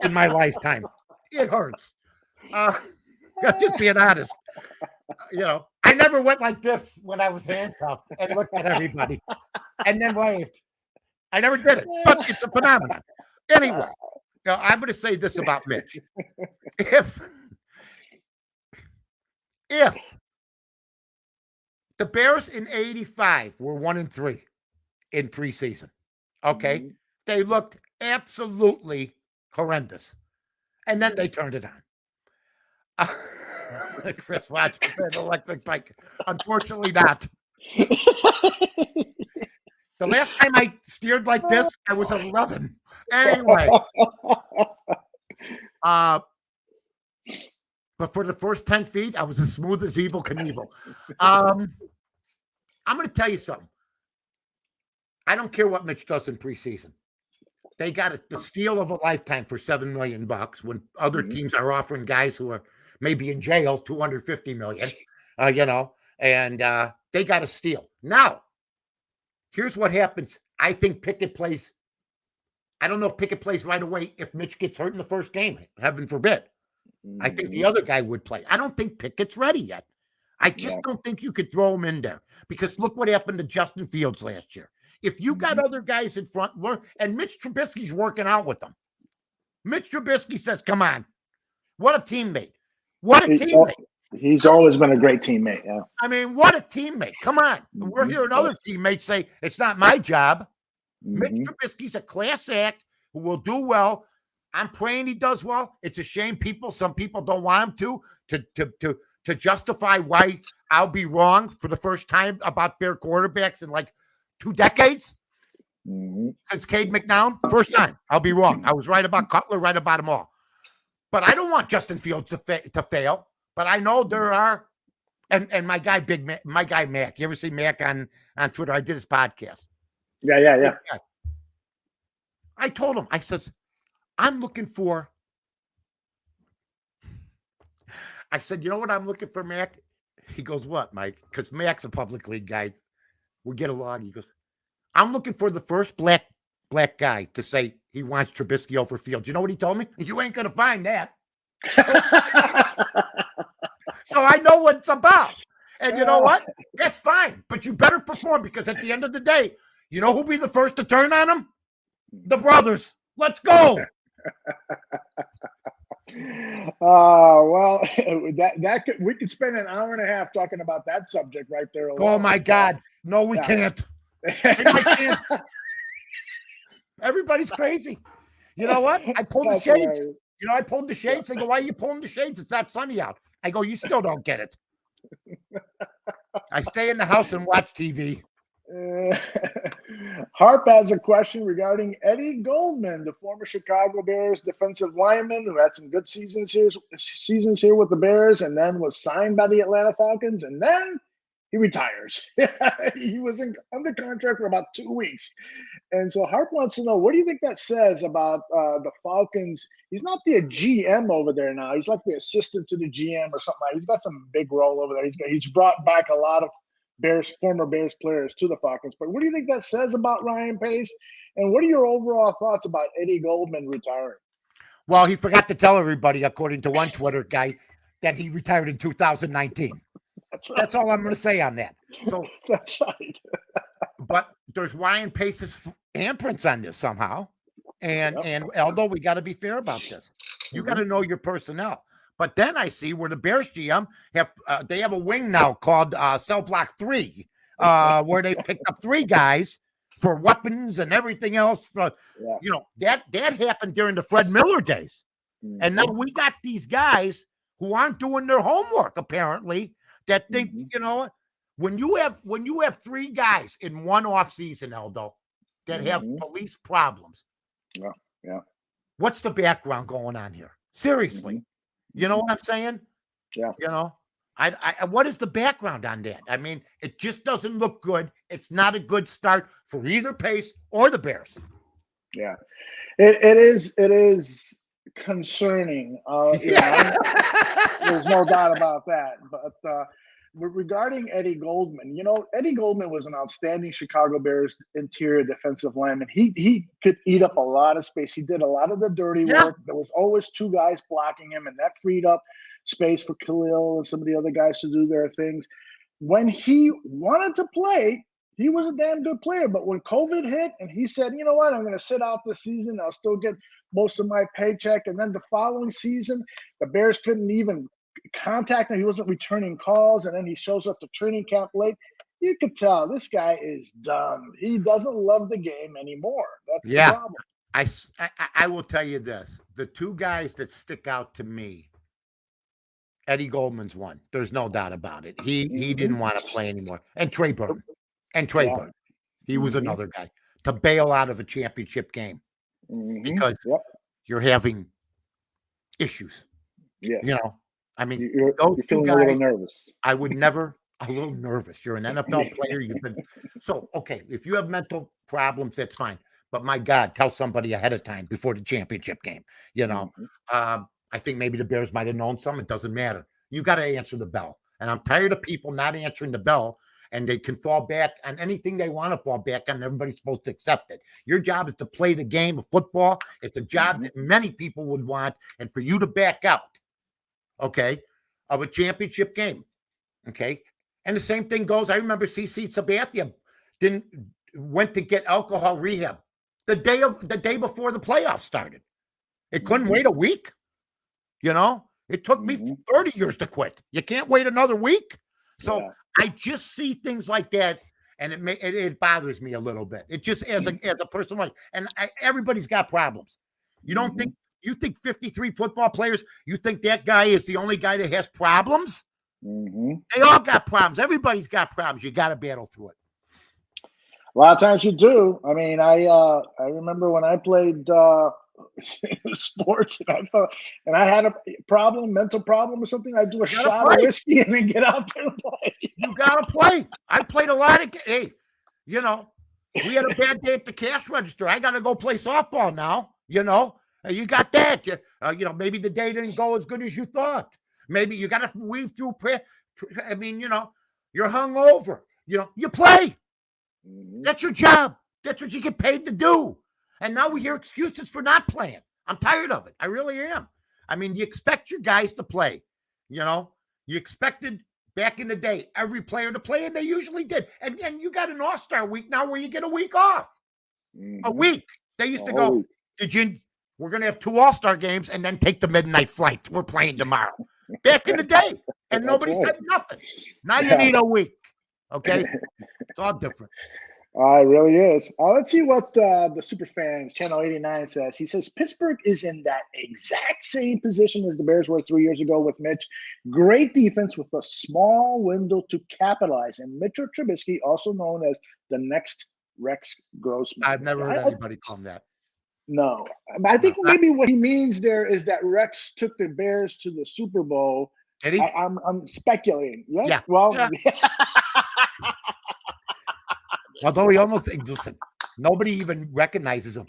in my lifetime. It hurts. Just being honest. I never went like this when I was handcuffed and looked at everybody and then waved. I never did it, but it's a phenomenon. Anyway, I'm going to say this about Mitch. If the Bears in 85 were 1-3 in preseason, okay, they looked absolutely horrendous. And then they turned it on. Chris Watch said electric bike. Unfortunately not. The last time I steered like this, I was 11. Anyway. But for the first 10 feet, I was as smooth as Evel Knievel. I'm going to tell you something. I don't care what Mitch does in preseason. They got the steal of a lifetime for $7 million when other teams are offering guys who are maybe in jail, $250 million, and they got a steal. Now, here's what happens. I think Pickett plays. I don't know if Pickett plays right away if Mitch gets hurt in the first game, heaven forbid. I think the other guy would play. I don't think Pickett's ready yet. I just don't think you could throw him in there because look what happened to Justin Fields last year. If you got other guys in front, and Mitch Trubisky's working out with them. Mitch Trubisky says, come on. What a teammate. What a teammate. He's always been a great teammate. Yeah. I mean, what a teammate. Come on. We're hearing other teammates say, it's not my job. Mitch Trubisky's a class act who will do well. I'm praying he does well. It's a shame some people don't want him to justify why I'll be wrong for the first time about their quarterbacks in like 2 decades since Cade McNown. First time. I'll be wrong. I was right about Cutler, right about them all. But I don't want Justin Fields to fail. But I know there are, and my guy Mac. You ever see Mac on Twitter? I did his podcast. Yeah. I told him, I says, I'm looking for. I said, you know what I'm looking for, Mac? He goes, what, Mike? Because Mac's a public league guy. We get along. He goes, I'm looking for the first black guy to say he wants Trubisky over Fields. You know what he told me? You ain't going to find that. So I know what it's about. And you know what? That's fine. But you better perform because at the end of the day, you know who'll be the first to turn on him? The brothers. Let's go. Well, we could spend an hour and a half talking about that subject right there alone. Oh my God. No, we can't. I can't. Everybody's crazy. You know what? I pulled the shades. Hilarious. I pulled the shades. They go, why are you pulling the shades? It's not sunny out. I go, you still don't get it. I stay in the house and watch TV. Harp has a question regarding Eddie Goldman, the former Chicago Bears defensive lineman who had some good seasons here with the Bears and then was signed by the Atlanta Falcons, and then he retires. He was under contract for about 2 weeks. And so Harp wants to know, what do you think that says about the Falcons? He's not the GM over there now. He's like the assistant to the GM or something. He's got some big role over there. He's brought back a lot of former Bears players to the Falcons. But what do you think that says about Ryan Pace? And what are your overall thoughts about Eddie Goldman retiring? Well, he forgot to tell everybody, according to one Twitter guy, that he retired in 2019. That's right. That's all I'm going to say on that. So that's right. But there's Ryan Pace's handprints on this somehow. And Aldo, we got to be fair about this. You got to know your personnel. But then I see where the Bears GM they have a wing now called Cell Block 3, where they picked up 3 guys for weapons and everything else. You know, that happened during the Fred Miller days. And now we got these guys who aren't doing their homework, apparently, that think, you know, when you have 3 guys in one offseason, Aldo, that have police problems. Yeah. What's the background going on here? Seriously. You know what I'm saying? Yeah. You know, I what is the background on that? I mean, it just doesn't look good. It's not a good start for either Pace or the Bears. Yeah, it is concerning. You know, there's no doubt about that. But regarding Eddie Goldman, you know, Eddie Goldman was an outstanding Chicago Bears interior defensive lineman. He could eat up a lot of space. He did a lot of the dirty work. There was always 2 guys blocking him, and that freed up space for Khalil and some of the other guys to do their things. When he wanted to play, he was a damn good player. But when COVID hit and he said, you know what, I'm going to sit out this season, I'll still get most of my paycheck. And then the following season, the Bears couldn't even contact him. He wasn't returning calls. And then he shows up to training camp late. You could tell this guy is done. He doesn't love the game anymore. That's the problem. I will tell you this. The 2 guys that stick out to me, Eddie Goldman's one. There's no doubt about it. He didn't want to play anymore. And Trey Burton. Burton. He was another guy to bail out of a championship game because you're having issues. Yes. You know, I mean, you're feeling guys, a little nervous. I would never. A little nervous. You're an NFL player. You've been so okay. If you have mental problems, that's fine. But my God, tell somebody ahead of time before the championship game. You know, I think maybe the Bears might have known some. It doesn't matter. You got to answer the bell. And I'm tired of people not answering the bell, and they can fall back on anything they want to fall back on. Everybody's supposed to accept it. Your job is to play the game of football. It's a job that many people would want, and for you to back out, okay, of a championship game, okay. And the same thing goes. I remember CC Sabathia went to get alcohol rehab the day before the playoffs started. It couldn't wait a week. You know, it took me 30 years to quit. You can't wait another week. So I just see things like that, and it bothers me a little bit. It just as a person, and everybody's got problems. You don't think you think 53 football players? You think that guy is the only guy that has problems? They all got problems. Everybody's got problems. You got to battle through it. A lot of times you do. I mean, I remember when I played sports and I had a mental problem or something. I'd do a shot of whiskey and then get out there and play. You got to play. I played a lot of you know, we had a bad day at the cash register. I got to go play softball now, you know. You got that. You know, maybe the day didn't go as good as you thought. Maybe you got to weave through prayer. I mean, you know, you're hungover. You know, you play. That's your job. That's what you get paid to do. And now we hear excuses for not playing. I'm tired of it. I really am. I mean, you expect your guys to play. You know, you expected back in the day every player to play, and they usually did. And you got an all-star week now where you get a week off. A week. They used to go, we're going to have 2 all-star games and then take the midnight flight. We're playing tomorrow. Back in the day. And nobody said nothing. Now you need a week. Okay? It's all different. It really is. Let's see what the Superfans Channel 89 says. He says Pittsburgh is in that exact same position as the Bears were 3 years ago with Mitch. Great defense with a small window to capitalize. And Mitchell Trubisky, also known as the next Rex Grossman. I've never heard anybody call him that. No. I think maybe what he means there is that Rex took the Bears to the Super Bowl. Did he? I'm speculating. Yes? Yeah. Well, Yeah. Although he almost, listen, nobody even recognizes him.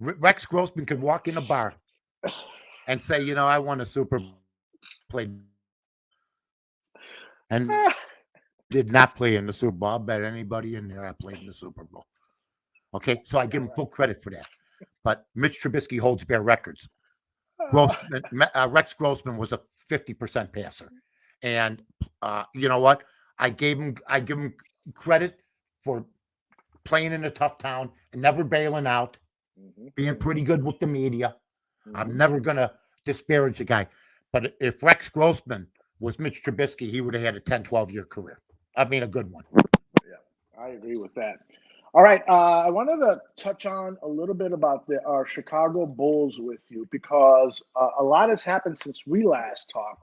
Rex Grossman could walk in a bar and say, you know, I won a Super Bowl. Played and did not play in the Super Bowl. I bet anybody in there I played in the Super Bowl. Okay, so I give him full credit for that. But Mitch Trubisky holds Bear records. Rex Grossman was a 50% passer, and you know what? I give him credit for playing in a tough town and never bailing out, being pretty good with the media. I'm never gonna disparage the guy, but if Rex Grossman was Mitch Trubisky, he would have had a 10, 12-year career. I mean, a good one. Yeah, I agree with that. All right, I wanted to touch on a little bit about our Chicago Bulls with you because a lot has happened since we last talked.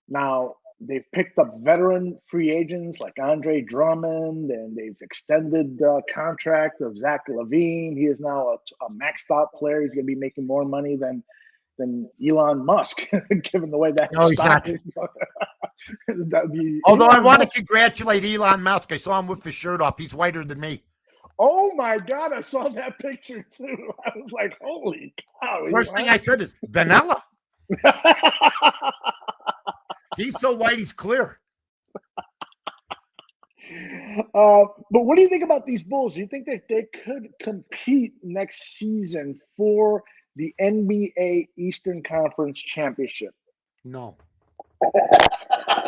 Now, they've picked up veteran free agents like Andre Drummond, and they've extended the contract of Zach LaVine. He is now a maxed out player. He's going to be making more money than Elon Musk, given the way that stock is going. Although I want to congratulate Elon Musk. I saw him with his shirt off. He's whiter than me. Oh my God, I saw that picture too. I was like, holy cow. First thing I said is vanilla. He's so white, he's clear. But what do you think about these Bulls? Do you think that they could compete next season for the NBA Eastern Conference Championship? No.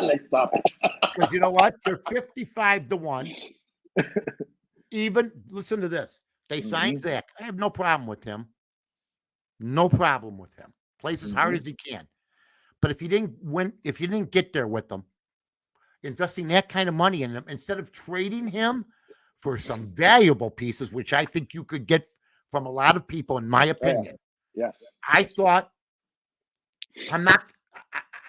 Let's stop it. Because you know what? They're 55-1. Even, listen to this. They signed Zach. I have no problem with him. No problem with him. Plays as hard as he can. But if you didn't get there with them, investing that kind of money in him, instead of trading him for some valuable pieces, which I think you could get from a lot of people, in my opinion. Yes. I thought,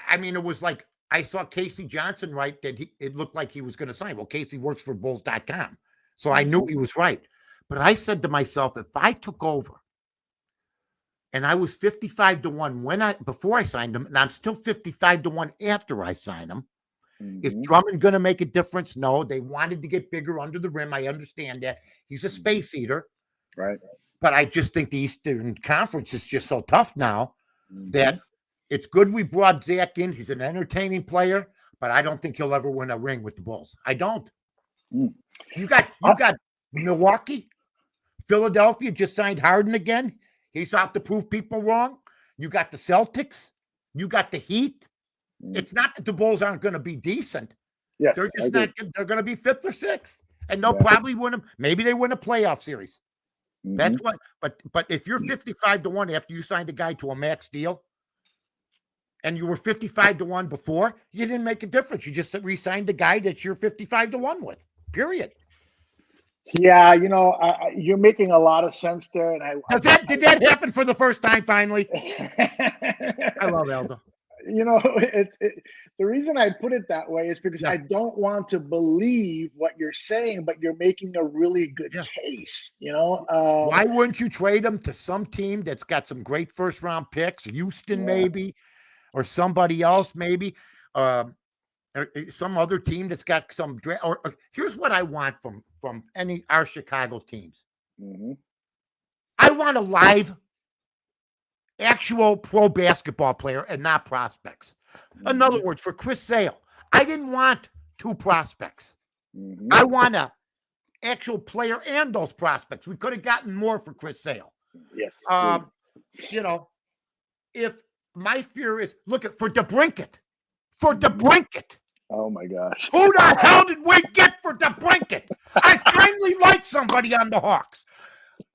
I mean, it was like, I saw Casey Johnson write that it looked like he was going to sign. Well, Casey works for Bulls.com. So I knew he was right. But I said to myself, if I took over and I was 55-1 before I signed him, and I'm still 55-1 after I sign him, is Drummond going to make a difference? No, they wanted to get bigger under the rim. I understand that. He's a space eater. Right. But I just think the Eastern Conference is just so tough now that it's good we brought Zach in. He's an entertaining player, but I don't think he'll ever win a ring with the Bulls. I don't. You got Milwaukee, Philadelphia just signed Harden again. He's out to prove people wrong. You got the Celtics. You got the Heat. It's not that the Bulls aren't going to be decent. Yes, they're just not. They're going to be 5th or 6th, and they'll probably win them. Maybe they win a playoff series. That's what. But if you're 55-1 after you signed a guy to a max deal, and you were 55-1 before, you didn't make a difference. You just re-signed the guy that you're 55-1 with. Period. Yeah, you know, you're making a lot of sense there, and did that happen for the first time finally? I love Eldo. You know, the reason I put it that way is because I don't want to believe what you're saying, but you're making a really good case. You know, why wouldn't you trade him to some team that's got some great first-round picks, Houston maybe, or somebody else maybe? Or some other team that's got some draft. Or here's what I want from our Chicago teams. I want a live, actual pro basketball player and not prospects. In other words, for Chris Sale, I didn't want 2 prospects. I want a actual player and those prospects. We could have gotten more for Chris Sale. Yes. You know, if my fear is for DeBrincat. For DeBrincat. Oh my gosh. Who the hell did we get for DeBrincat? I finally like somebody on the Hawks.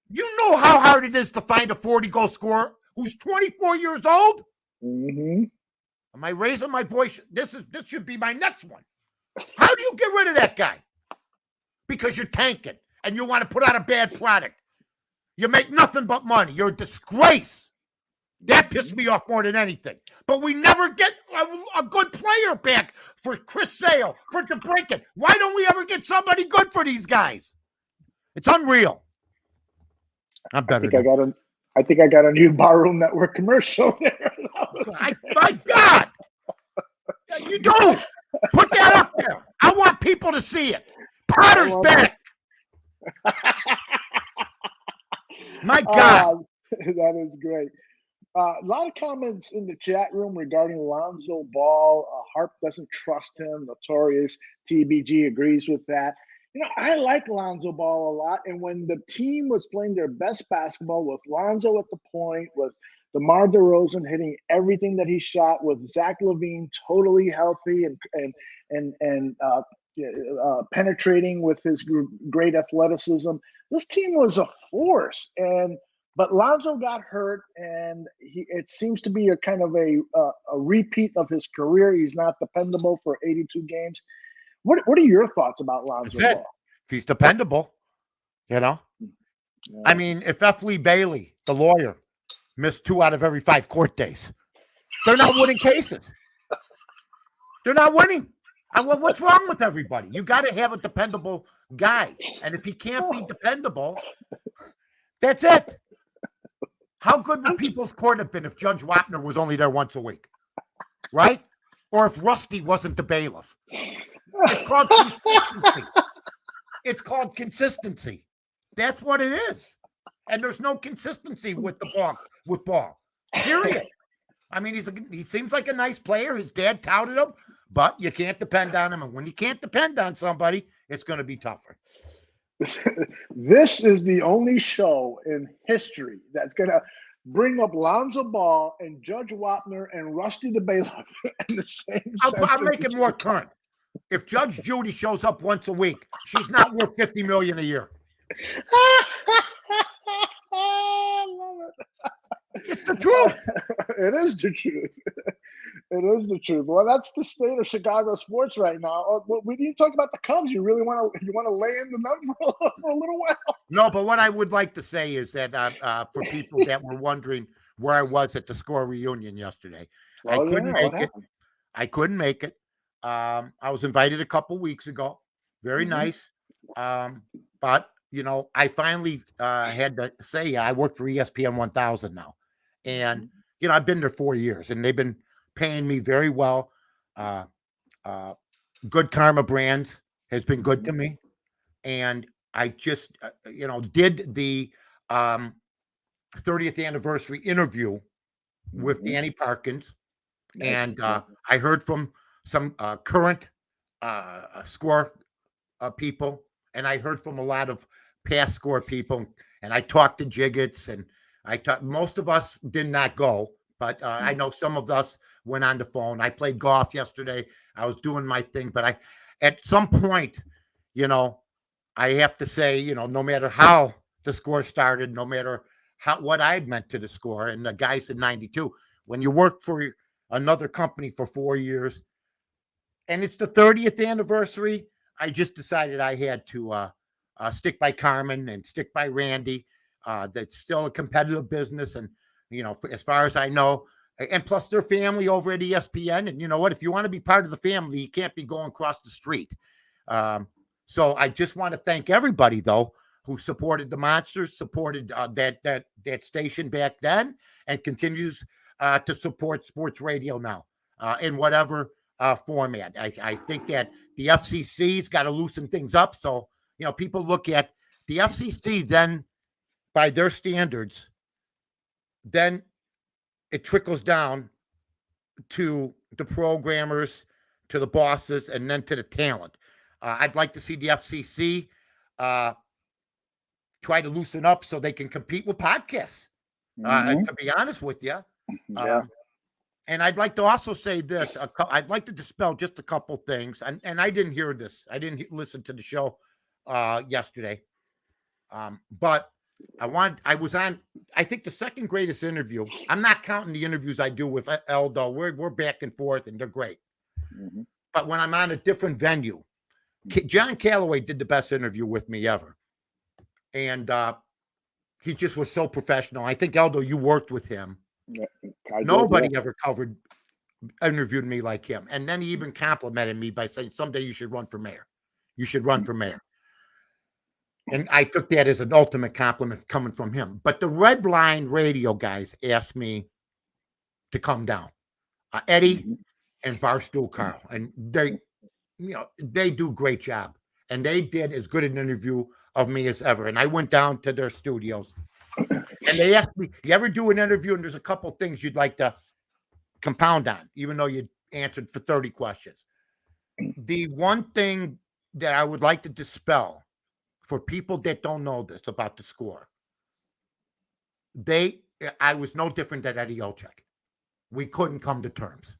You know how hard it is to find a 40-goal scorer who's 24 years old? Am I raising my voice? This should be my next one. How do you get rid of that guy? Because you're tanking. and you want to put out a bad product. You make nothing but money. You're a disgrace. That pissed me off more than anything. But we never get a good player back for Chris Sale, for DeBrincat. Why don't we ever get somebody good for these guys? It's unreal. I'm better. I think I got a new Barroom Network commercial there. My God. You do. Put that up there. I want people to see it. Potter's back. My God. That is great. A lot of comments in the chat room regarding Lonzo Ball. Harp doesn't trust him. Notorious TBG agrees with that. I like Lonzo Ball a lot. And when the team was playing their best basketball with Lonzo at the point, with DeMar DeRozan hitting everything that he shot, with Zach LaVine totally healthy and penetrating with his great athleticism, this team was a force. But Lonzo got hurt, and it seems to be a kind of a repeat of his career. He's not dependable for 82 games. What are your thoughts about Lonzo Ball? If he's dependable, Yeah. I mean, if F. Lee Bailey, the lawyer, missed 2 out of every 5 court days, they're not winning cases. They're not winning. What's wrong with everybody? You got to have a dependable guy. And if he can't be dependable, that's it. How good would People's Court have been if Judge Wapner was only there once a week? Right? Or if Rusty wasn't the bailiff? It's called consistency. It's called consistency. That's what it is. And there's no consistency with Ball. Period. I mean, he seems like a nice player. His dad touted him, but you can't depend on him. And when you can't depend on somebody, it's going to be tougher. This is the only show in history that's going to bring up Lonzo Ball and Judge Wapner and Rusty the Bailiff in the same I'll make it more current. If Judge Judy shows up once a week, she's not worth $50 million a year. I love it. It's the truth. It is the truth. It is the truth. Well, that's the state of Chicago sports right now. We didn't talk about the Cubs. You really want to lay in the number for a little while? No, but what I would like to say is that for people that were wondering where I was at the score reunion yesterday, I couldn't make it. I was invited a couple weeks ago. Very nice. But, I finally had to say I work for ESPN 1000 now. And, I've been there 4 years, and they've been paying me very well. Good Karma Brands has been good to me. And I just, did the 30th anniversary interview with Danny Parkins. And I heard from some current score people, and I heard from a lot of past score people. And I talked to Jiggets, and most of us did not go. But I know some of us went on the phone. I played golf yesterday. I was doing my thing. But at some point, I have to say, no matter how the score started, no matter what I meant to the score, and the guy said 92, when you work for another company for 4 years, and it's the 30th anniversary, I just decided I had to stick by Carmen and stick by Randy. That's still a competitive business. And, as far as I know, and plus their family over at ESPN. And you know what? If you want to be part of the family, you can't be going across the street. So I just want to thank everybody, though, who supported the Monsters, supported that station back then, and continues to support sports radio now in whatever format. I think that the FCC's got to loosen things up. So, people look at the FCC then by their standards, then it trickles down to the programmers, to the bosses, and then to the talent. I'd like to see the FCC try to loosen up so they can compete with podcasts, to be honest with you. And I'd like to also say this. I'd like to dispel just a couple things. And I didn't hear this. I didn't listen to the show yesterday. But I was on, I think, the second greatest interview. I'm not counting the interviews I do with Eldo. We're back and forth, and they're great. But when I'm on a different venue, John Calloway did the best interview with me ever. and he just was so professional. I think, Eldo, you worked with him. Yeah, Nobody ever interviewed me like him. And then he even complimented me by saying, someday you should run for mayor. You should run for mayor. And I took that as an ultimate compliment coming from him. But the Red Line radio guys asked me to come down. Eddie and Barstool Carl. And they do a great job. And they did as good an interview of me as ever. And I went down to their studios. And they asked me, you ever do an interview and there's a couple things you'd like to compound on, even though you answered for 30 questions? The one thing that I would like to dispel for people that don't know this about the score, I was no different than Eddie Olczyk. We couldn't come to terms.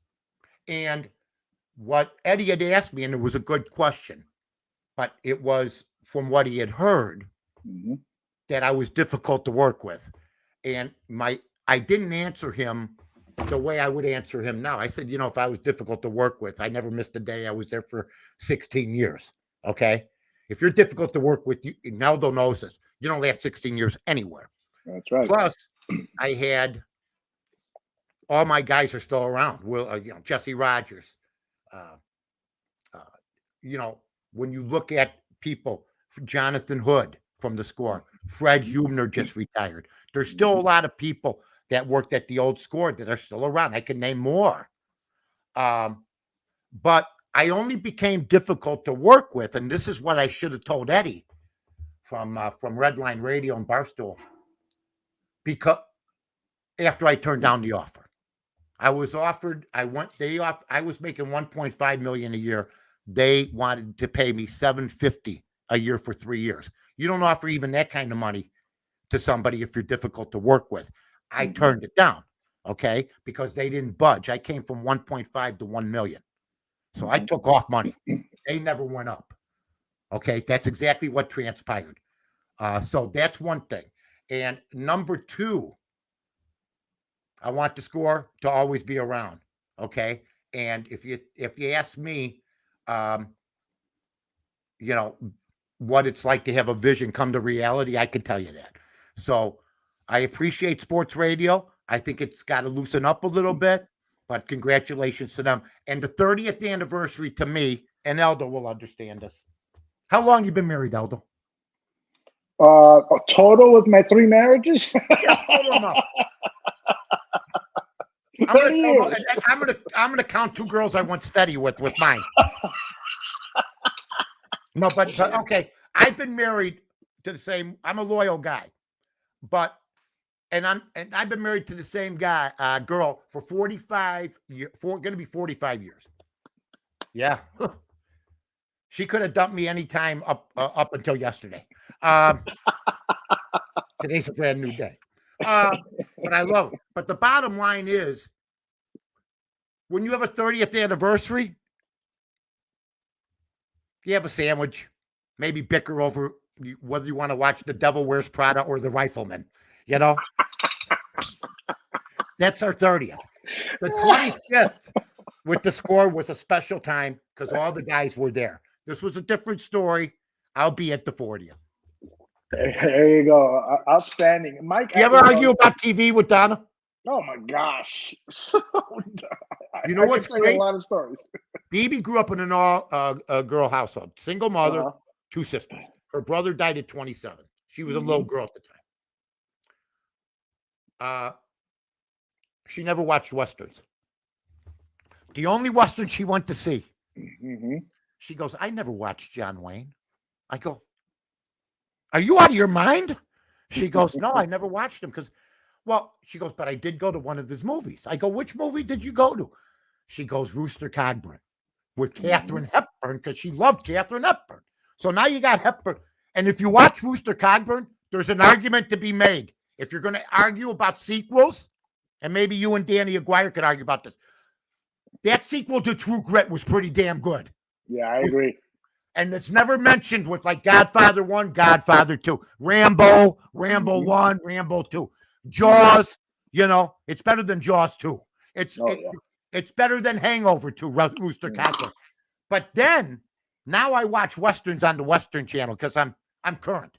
And what Eddie had asked me, and it was a good question, but it was from what he had heard that I was difficult to work with. And I didn't answer him the way I would answer him now. I said, if I was difficult to work with, I never missed a day. I was there for 16 years. Okay. If you're difficult to work with, Neldo knows this. You don't last 16 years anywhere. That's right. Plus, I had all my guys are still around. Jesse Rogers. When you look at people, Jonathan Hood from the Score, Fred Hubner just retired. There's still a lot of people that worked at the old Score that are still around. I can name more. But I only became difficult to work with, and this is what I should have told Eddie from Red Line Radio and Barstool, because after I turned down the offer. I was offered, I was making $1.5 million a year. They wanted to pay me $750 a year for 3 years. You don't offer even that kind of money to somebody if you're difficult to work with. I turned it down, okay, because they didn't budge. I came from 1.5 to 1 million. So I took off money. They never went up. Okay, that's exactly what transpired. So that's one thing. And number two, I want the Score to always be around. Okay. And if you ask me, what it's like to have a vision come to reality, I can tell you that. So I appreciate sports radio. I think it's got to loosen up a little bit, but congratulations to them. And the 30th anniversary to me, and Eldo will understand this. How long you been married, Eldo? Total with my 3 marriages? Yeah, total them up. I'm gonna count 2 girls I went steady with mine. No, but okay. I've been married to the same. I'm a loyal guy, and I've been married to the same girl for 45 years. Going to be 45 years. Yeah, she could have dumped me anytime up until yesterday. Today's a brand new day. But I love it. But the bottom line is, when you have a 30th anniversary, you have a sandwich, maybe bicker over whether you want to watch The Devil Wears Prada or The Rifleman. That's our 30th. The 25th with the Score was a special time because all the guys were there. This was a different story. I'll be at the 40th. There you go. Outstanding. Mike, you ever argue about TV with Donna? Oh my gosh. You know what's great? A lot of stories. BB grew up in an all-girl household. Single mother, 2 sisters. Her brother died at 27. She was a little girl at the time. She never watched Westerns. The only Western she went to see, she goes, I never watched John Wayne. I go, are you out of your mind? She goes, no, I never watched him she goes, but I did go to one of his movies. I go, which movie did you go to? She goes, Rooster Cogburn with Katharine Hepburn because she loved Katharine Hepburn. So now you got Hepburn. And if you watch Rooster Cogburn, there's an argument to be made. If you're going to argue about sequels, and maybe you and Danny Aguirre could argue about this, that sequel to True Grit was pretty damn good. Yeah, I agree. And it's never mentioned with like Godfather 1, Godfather 2, Rambo 1, Rambo 2, Jaws, it's better than Jaws 2. It's better than Hangover 2, Rooster Cogburn. But then, now I watch Westerns on the Western Channel because I'm current.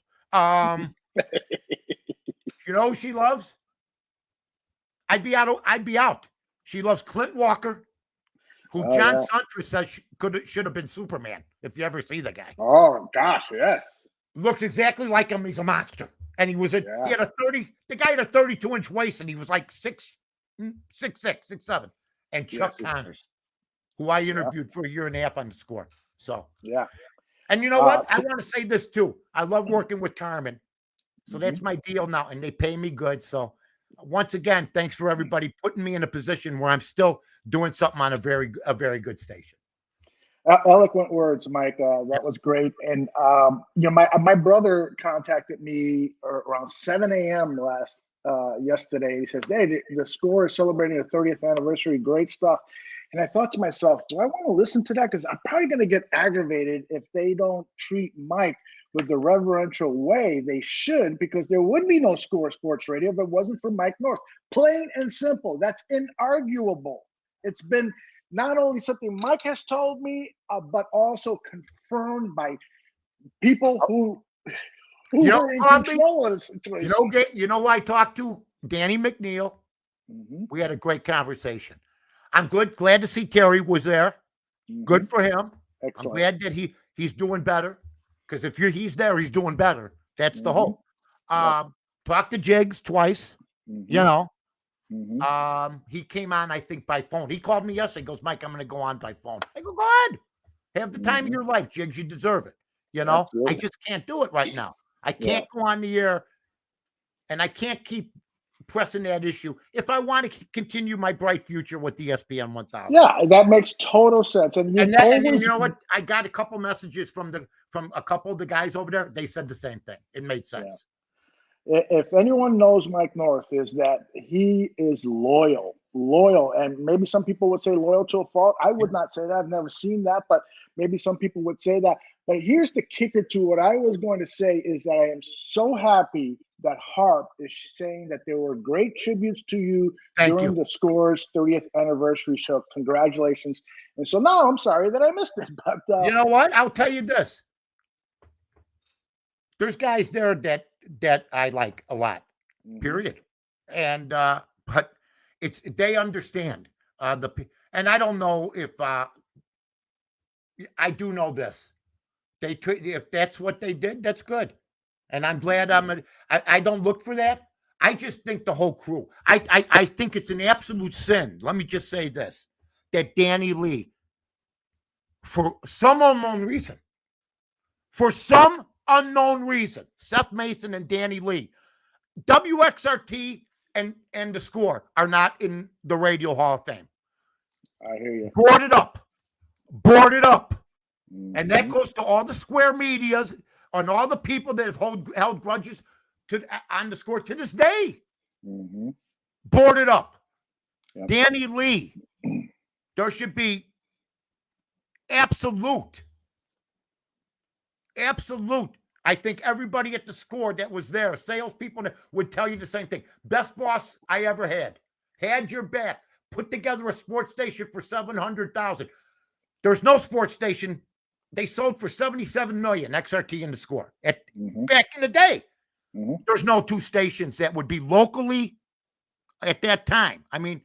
You know who she loves? I'd be out. She loves Clint Walker, who Oh, John yeah. Suntra says should have been Superman, if you ever see the guy. Oh, gosh, yes. Looks exactly like him. He's a monster. And he Yeah. had the guy had a 32-inch waist, and he was like 6'7". And Chuck Yes, Connors, who I interviewed for a year and a half on the Score. So, yeah. and you know what? I want to say this too. I love working with Carmen. So Mm-hmm. that's my deal now, and they pay me good. So once again, thanks for everybody putting me in a position where I'm still doing something on a very good station. Eloquent words, Mike. That was great. And my brother contacted me around 7 a.m. yesterday. He says, "Hey, the Score is celebrating the 30th anniversary. Great stuff." And I thought to myself, do I want to listen to that? Because I'm probably going to get aggravated if they don't treat Mike with the reverential way they should, because there would be no Score Sports Radio if it wasn't for Mike North. Plain and simple. That's inarguable. It's been not only something Mike has told me, but also confirmed by people who were in control of the situation. You know who I talked to? Danny McNeil. Mm-hmm. We had a great conversation. I'm glad to see Terry was there. Mm-hmm. Good for him. Excellent. I'm glad that he's doing better, because if he's there, he's doing better. That's the hope. Talked to Jigs twice. Mm-hmm. You know. Mm-hmm. He came on, I think, by phone. He called me yesterday. He goes, "Mike, I'm going to go on by phone." I go, "Go ahead. Have the time of your life, Jigs. You deserve it." You know, Absolutely. I just can't do it right now. I can't go on the air, and I can't keep pressing that issue if I want to continue my bright future with the ESPN 1000. Yeah, that makes total sense. And you know what? I got a couple messages from a couple of the guys over there. They said the same thing. It made sense. Yeah. If anyone knows Mike North, is that he is loyal, and maybe some people would say loyal to a fault. I would not say that. I've never seen that, but maybe some people would say that. But here's the kicker to what I was going to say, is that I am so happy that Harp is saying that there were great tributes to you during the Score's 30th anniversary show. Congratulations. And so now I'm sorry that I missed it. But you know what? I'll tell you this. There's guys there that I like a lot, period. And but they understand and I don't know if I do know this. If that's what they did, that's good. And I'm glad I don't look for that. I just think the whole crew. I think it's an absolute sin. Let me just say this: that Danny Lee, for some unknown reason, Seth Mason and Danny Lee, WXRT and the Score are not in the Radio Hall of Fame. I hear you. Board it up. And that goes to all the Square medias and all the people that have held grudges on the Score to this day. Board it up. Yep. Danny Lee. There should be absolute. I think everybody at the Score that was there, salespeople, would tell you the same thing. Best boss I ever had. Had your back. Put together a sports station for $700,000. There's no sports station. They sold for $77 million, XRT and the Score. Back in the day, there's no two stations that would be locally at that time. I mean,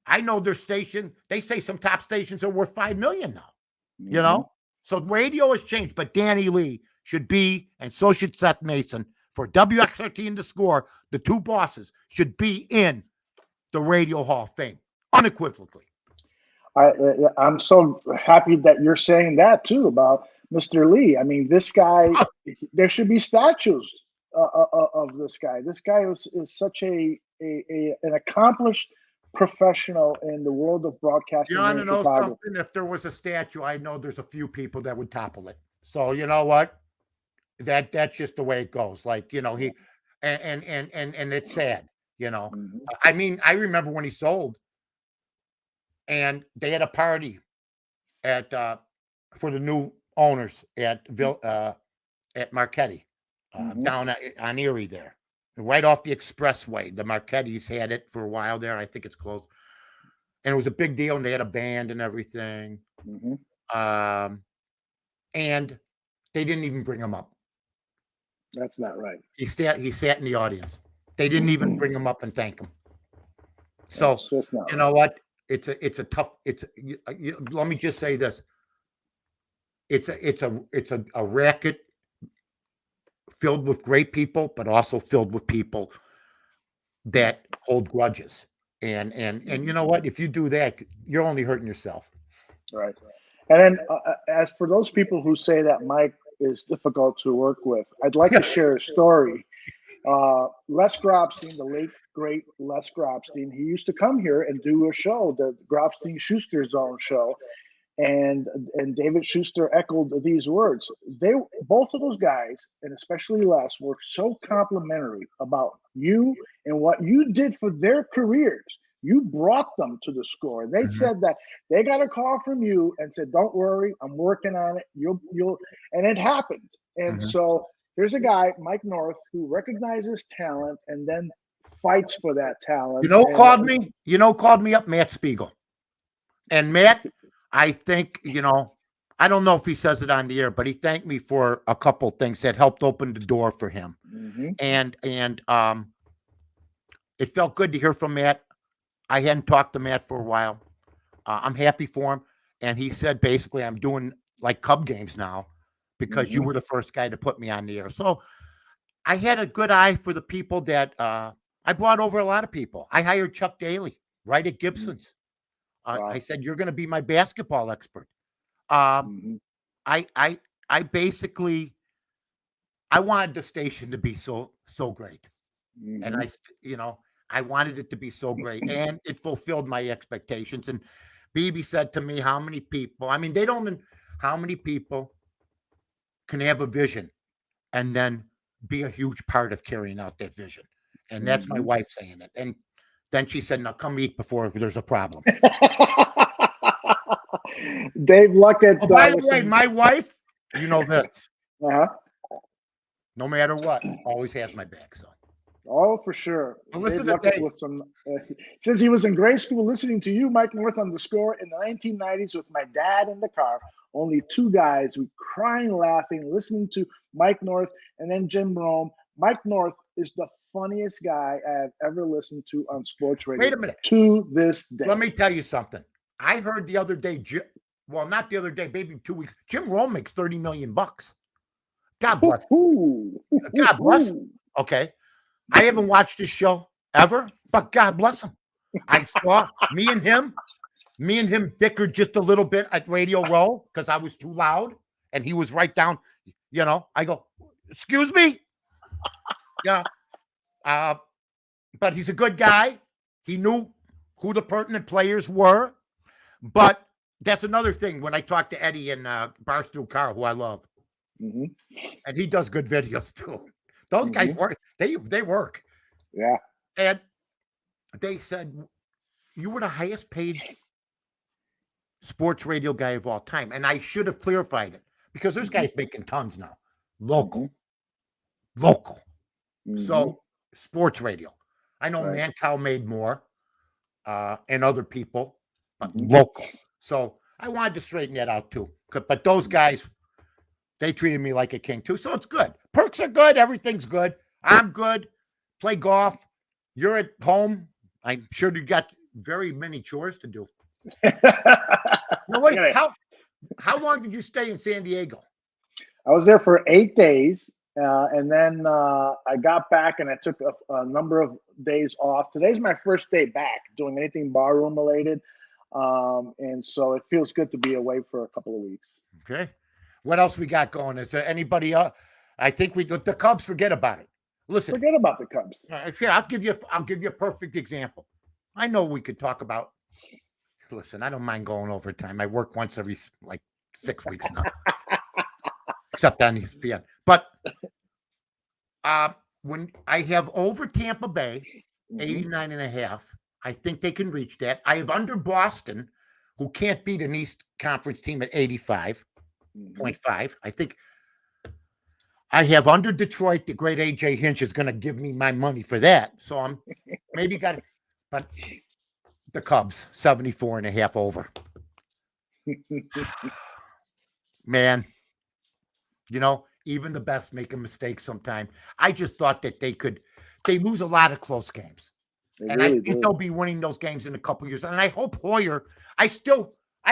I know their station. They say some top stations are worth $5 million now. You know, so radio has changed. But Danny Lee should be, and so should Seth Mason, for WXRT and the Score. The two bosses should be in the Radio Hall of Fame unequivocally. I'm so happy that you're saying that too about Mr. Lee. I mean, this guy, there should be statues of this guy. This guy is such an accomplished professional in the world of broadcasting. You want to know something? If there was a statue, I know there's a few people that would topple it. So you know what? That's just the way it goes. Like, you know, he and it's sad. You know, I mean, I remember when he sold. And they had a party for the new owners at Marquette, down on Erie there, right off the expressway. The Marquette's had it for a while there. I think it's closed. And it was a big deal. And they had a band and everything. And they didn't even bring him up. That's not right. He sat in the audience. They didn't even bring him up and thank him. So That's just not you right. know what? It's a tough. Let me just say this. It's a racket filled with great people, but also filled with people that hold grudges. And you know what? If you do that, you're only hurting yourself. Right. And then, as for those people who say that Mike is difficult to work with, I'd like to share a story. Les Grobstein, the late great Les Grobstein, he used to come here and do a show, the Grobstein Schuster Zone show, and David Schuster echoed these words. They both of those guys, and especially Les, were so complimentary about you and what you did for their careers. You brought them to the score. They said that they got a call from you and said, "Don't worry, I'm working on it. You'll," and it happened. And so here's a guy, Mike North, who recognizes talent and then fights for that talent. You know who called me? You know who called me up? Matt Spiegel. And Matt, I think, I don't know if he says it on the air, but he thanked me for a couple things that helped open the door for him. And it felt good to hear from Matt. I hadn't talked to Matt for a while. I'm happy for him. And he said, basically, I'm doing like Cub games now because you were the first guy to put me on the air. So I had a good eye for the people that I brought over a lot of people. I hired Chuck Daly right at Gibson's. I said, you're going to be my basketball expert. I basically, I wanted the station to be so great. And I wanted it to be so great, and it fulfilled my expectations. And BB said to me, how many people, how many people can have a vision and then be a huge part of carrying out that vision? And that's my wife saying it. And then she said, now come eat before there's a problem. Dave Luckett. By the way, my wife, you know this. No matter what, always has my back. So. Oh, for sure. Well, listen Dave to Dave. with some, says he was in grade school listening to you, Mike North, on the score in the 1990s with my dad in the car. Only two guys, we crying, laughing, listening to Mike North and then Jim Rome. Mike North is the funniest guy I've ever listened to on sports radio. Wait a minute. To this day. Let me tell you something. I heard the other day, well, not the other day, maybe 2 weeks. Jim Rome makes $30 million. God bless. God bless him. Okay. I haven't watched his show ever, but God bless him. I saw me and him bickered just a little bit at Radio Row because I was too loud and he was right down, I go, excuse me. But he's a good guy. He knew who the pertinent players were. But that's another thing when I talk to Eddie and Barstool Carl, who I love. And he does good videos too. Those guys work. They work. Yeah. And they said, you were the highest paid sports radio guy of all time. And I should have clarified it because there's guys making tons now. Local. So sports radio. I know Mancow made more and other people, but local. So I wanted to straighten that out too. But those guys, they treated me like a king too. So it's good. Perks are good. Everything's good. I'm good. Play golf. You're at home. I'm sure you got very many chores to do. How long did you stay in San Diego? I was there for 8 days. And then I got back and I took a number of days off. Today's my first day back doing anything barroom related. And so it feels good to be away for a couple of weeks. Okay. What else we got going? Is there anybody else? I think the Cubs, forget about it. Listen. Forget about the Cubs. Yeah, I'll give you a perfect example. I know we could talk about, listen, I don't mind going overtime. I work once every 6 weeks now. Except on ESPN. But when I have over Tampa Bay, 89.5, I think they can reach that. I have under Boston, who can't beat an East Conference team at 85.5. I think I have under Detroit. The great AJ Hinch is going to give me my money for that. So I'm maybe got it. But the Cubs, 74.5 over. Man. even the best make a mistake sometime. I just thought that they lose a lot of close games. And I think they'll be winning those games in a couple years. And I hope Hoyer, I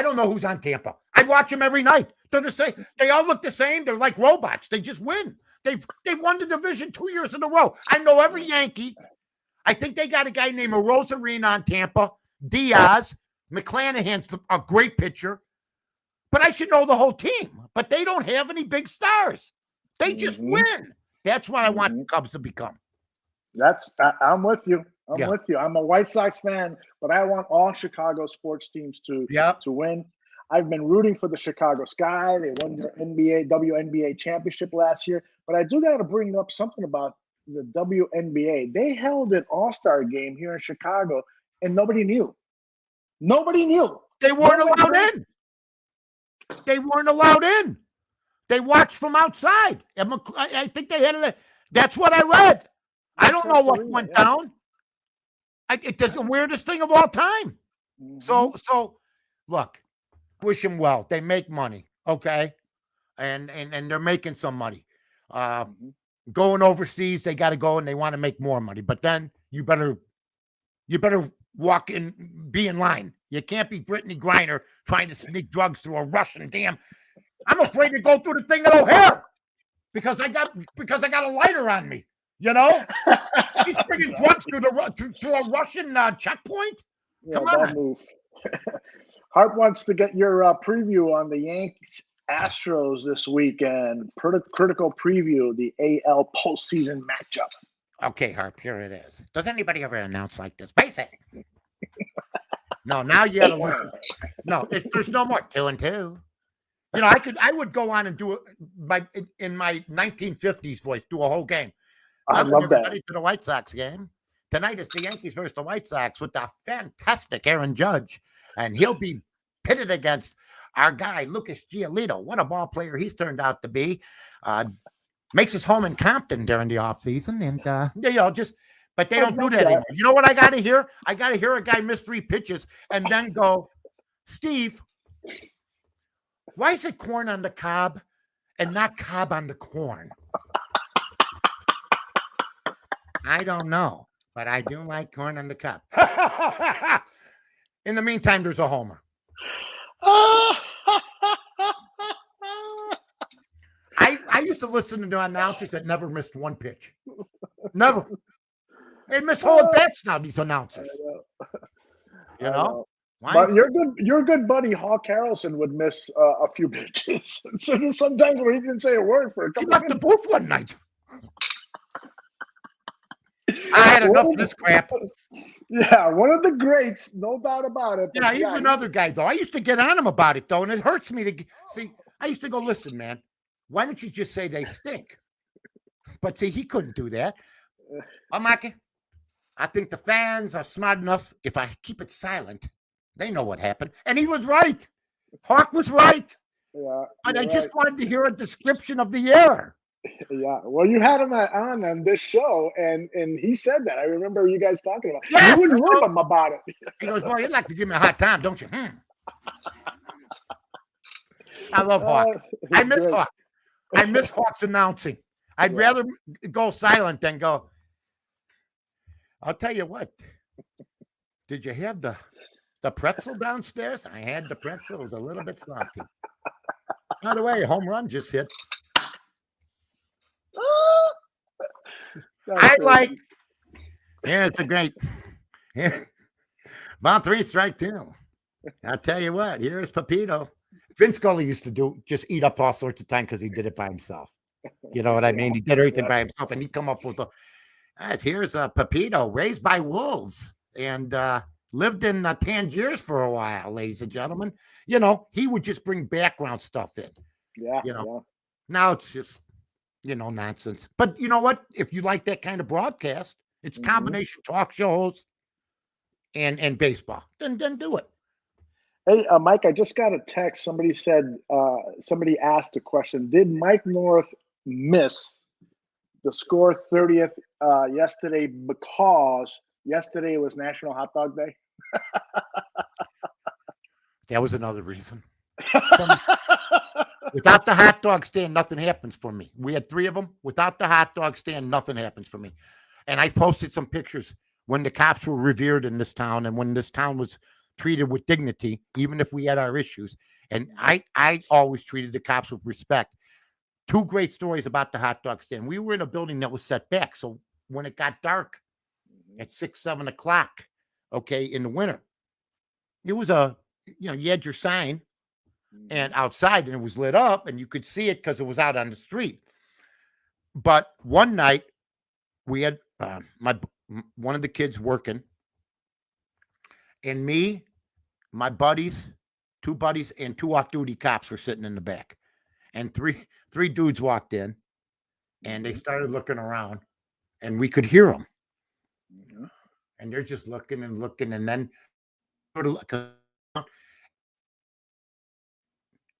don't know who's on Tampa. I watch them every night. They're the same. They all look the same. They're like robots. They just win. They've won the division 2 years in a row. I know every Yankee. I think they got a guy named Rosarina on Tampa. Diaz. McClanahan's a great pitcher. But I should know the whole team. But they don't have any big stars. They just win. That's what I want the Cubs to become. I'm with you. I'm with you. I'm a White Sox fan, but I want all Chicago sports teams to win. I've been rooting for the Chicago Sky. They won their WNBA championship last year. But I do got to bring up something about the WNBA. They held an all-star game here in Chicago, and nobody knew. Nobody knew. They weren't allowed in. They weren't allowed in. They watched from outside. I think they had that's what I read. I don't know what went down. It's the weirdest thing of all time. So look, wish them well. They make money, okay? And they're making some money. Going overseas, they got to go and they want to make more money. But then you better walk in, be in line. You can't be Brittany Griner trying to sneak drugs through a Russian dam. I'm afraid to go through the thing at O'Hare because I got a lighter on me. You know, he's bringing drugs through a Russian checkpoint. Come on. Move. Hart wants to get your preview on the Yankees Astros this weekend. Critical preview, the AL postseason matchup. Okay, Harp, here it is. Does anybody ever announce like this? Base it. No, now you got to listen. No, there's no more 2-2. You know, I would go on and do it in my 1950s voice, do a whole game. I love that. To the White Sox game. Tonight is the Yankees versus the White Sox with the fantastic Aaron Judge. And he'll be pitted against our guy, Lucas Giolito. What a ball player he's turned out to be. Makes his home in Compton during the offseason. And, but they don't do that anymore. You know what I got to hear? I got to hear a guy miss 3 pitches and then go, Steve, why is it corn on the cob and not cob on the corn? I don't know, but I do like corn on the cob. In the meantime, there's a homer. I used to listen to the announcers that never missed 1 pitch. Never. They miss whole bats now, these announcers. You know? But your good buddy Hawk Harrelson would miss a few pitches. So sometimes where he didn't say a word for a couple He left the booth one night. I had enough of this crap. Yeah, one of the greats, no doubt about it. Yeah, he's another guy, though. I used to get on him about it, though, and it hurts me to see. I used to go, listen, man, why don't you just say they stink? But see, he couldn't do that. Mike, I think the fans are smart enough. If I keep it silent, they know what happened. And he was right. Hawk was right. Yeah, but I just wanted to hear a description of the error. Yeah, well, you had him on this show, and he said that. I remember you guys talking about it. Yes, you wouldn't rip him about it. He goes, boy, you'd like to give me a hard time, don't you? I love Hawk. I miss great. Hawk. I miss Hawk's announcing. I'd rather go silent than go, I'll tell you what. Did you have the pretzel downstairs? I had the pretzel. It was a little bit salty. By the way, home run just hit. It's a great. Here, about 3 strike 2. I'll tell you what. Here's Pepito. Vince Scully used to just eat up all sorts of time because he did it by himself. You know what I mean? He did everything by himself, and he'd come up with here's Pepito, raised by wolves, and lived in Tangiers for a while, ladies and gentlemen. You know, he would just bring background stuff in. Yeah. You know, now it's just. Nonsense. But you know what? If you like that kind of broadcast, it's combination talk shows and baseball. Then do it. Hey, Mike, I just got a text. Somebody asked a question. Did Mike North miss the score 30th yesterday because yesterday was National Hot Dog Day? That was another reason. Without the hot dog stand, nothing happens for me. We had 3 of them. Without the hot dog stand, nothing happens for me. And I posted some pictures when the cops were revered in this town and when this town was treated with dignity, even if we had our issues. And I always treated the cops with respect. 2 great stories about the hot dog stand. We were in a building that was set back. So when it got dark at 6, 7 o'clock, okay, in the winter, it was you had your sign and outside and it was lit up and you could see it because it was out on the street. But one night we had one of the kids working and me, my buddies, 2 buddies and 2 off-duty cops were sitting in the back. And three dudes walked in and they started looking around and we could hear them. And they're just looking and looking. And then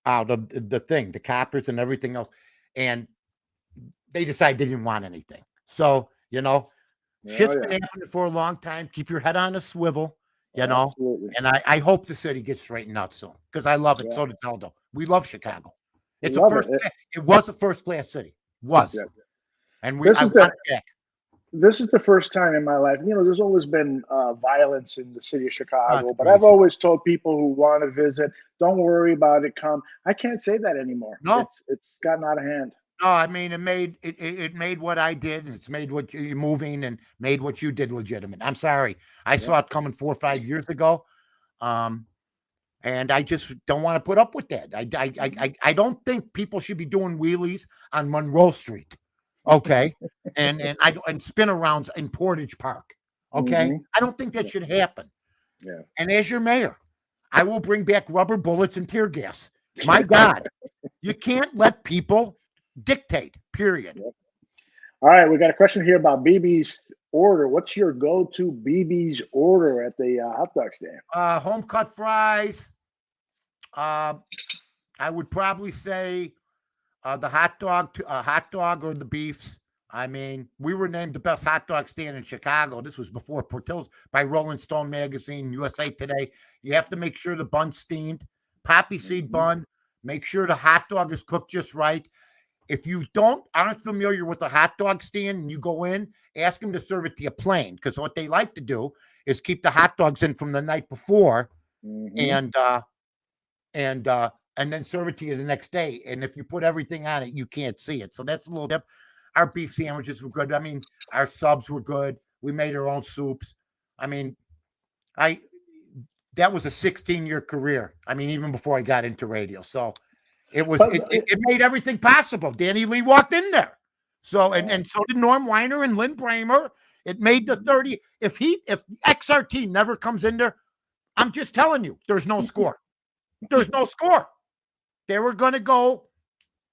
out of the thing, the coppers and everything else. And they decided they didn't want anything. So, shit's been happening for a long time. Keep your head on a swivel, Absolutely. And I hope the city gets straightened out soon because I love it. Yeah. So does Eldo. We love Chicago. It was a first-class city. And I want it back. This is the first time in my life, there's always been violence in the city of Chicago, but crazy. I've always told people who want to visit, don't worry about it, come. I can't say that anymore. No. It's gotten out of hand. No, I mean, it made what I did, and it's made what you're moving and made what you did legitimate. I'm sorry. I saw it coming 4 or 5 years ago. And I just don't want to put up with that. I don't think people should be doing wheelies on Monroe Street. Okay. and spin arounds in Portage Park. Okay. I don't think that should happen. Yeah. And as your mayor, I will bring back rubber bullets and tear gas. My God, you can't let people dictate, period. Yep. All right. We got a question here about BB's order. What's your go-to BB's order at the hot dog stand? Home cut fries. I would probably say the hot dog or the beefs. I mean, we were named the best hot dog stand in Chicago. This was before Portillo's by Rolling Stone magazine, USA Today. You have to make sure the bun's steamed, poppy seed bun. Make sure the hot dog is cooked just right. If you aren't familiar with a hot dog stand and you go in, ask them to serve it to you plain, because what they like to do is keep the hot dogs in from the night before and then serve it to you the next day. And if you put everything on it, you can't see it. So that's a little dip. Our beef sandwiches were good. I mean, our subs were good. We made our own soups. I mean, that was a 16-year career. I mean, even before I got into radio. So it made everything possible. Danny Lee walked in there. So and so did Norm Weiner and Lynn Bramer. It made the 30. If XRT never comes in there, I'm just telling you, there's no score. There's no score. They were going to go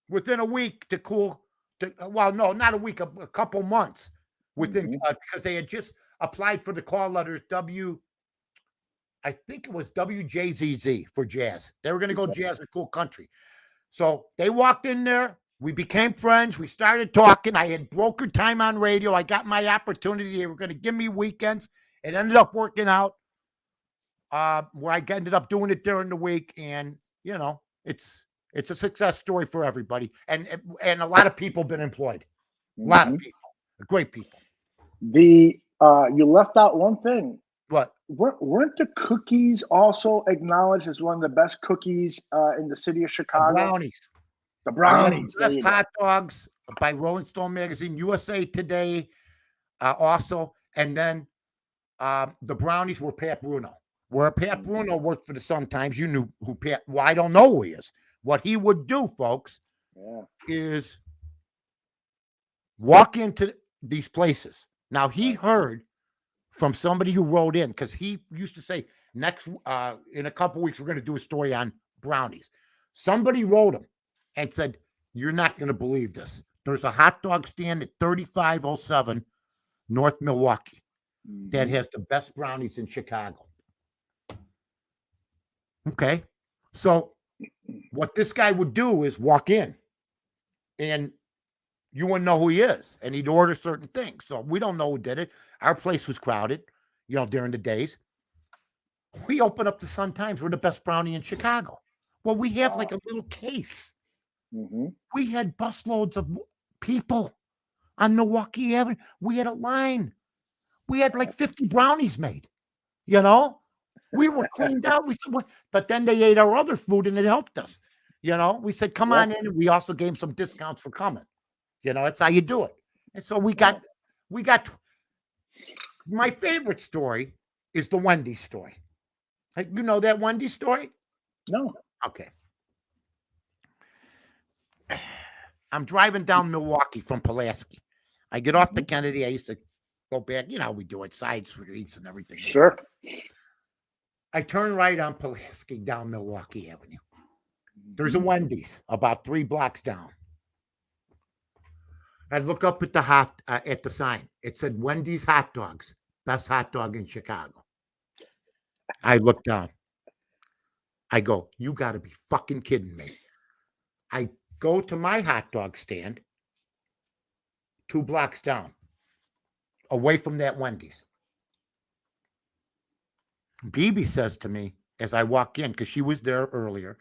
within a week to cool. Well, no, not a week, a couple months within because they had just applied for the call letters I think it was WJZZ for jazz. They were going to go jazz or cool country. So they walked in there. We became friends. We started talking. I had brokered time on radio. I got my opportunity. They were going to give me weekends. It ended up working out where I ended up doing it during the week. And, it's a success story for everybody. And a lot of people been employed. A lot of people. Great people. You left out one thing. What? Weren't the cookies also acknowledged as one of the best cookies in the city of Chicago? The brownies. Best hot dogs by Rolling Stone magazine, USA Today also. And then the brownies were Pat Bruno. Where Pat Bruno worked for the Sun-Times, you knew who Pat. Well, I don't know who he is. What he would do, folks, is walk into these places. Now, he heard from somebody who wrote in, because he used to say, next in a couple weeks, we're going to do a story on brownies. Somebody wrote him and said, you're not going to believe this. There's a hot dog stand at 3507 North Milwaukee that has the best brownies in Chicago. Okay. So what this guy would do is walk in and you wouldn't know who he is, and he'd order certain things. So we don't know who did it. Our place was crowded, during the days. We open up the Sun-Times. We're the best brownie in Chicago. Well, we have like a little case Mm-hmm. We had busloads of people on Milwaukee Avenue. We had a line. We had like 50 brownies made, you know? We were cleaned out. We said, "What?" But then they ate our other food and it helped us. You know, we said, come on in. And we also gave them some discounts for coming. You know, that's how you do it. And so we got, my favorite story is the Wendy's story. You know that Wendy's story? No. Okay. I'm driving down Milwaukee from Pulaski. I get off the Kennedy. I used to go back. You know, we do it, side streets and everything. Sure. I turn right on Pulaski down Milwaukee Avenue. There's a Wendy's about 3 blocks down. I look up at the sign. It said Wendy's hot dogs, best hot dog in Chicago. I look down. I go, you got to be fucking kidding me. I go to my hot dog stand 2 blocks down, away from that Wendy's. Bibi says to me as I walk in, because she was there earlier,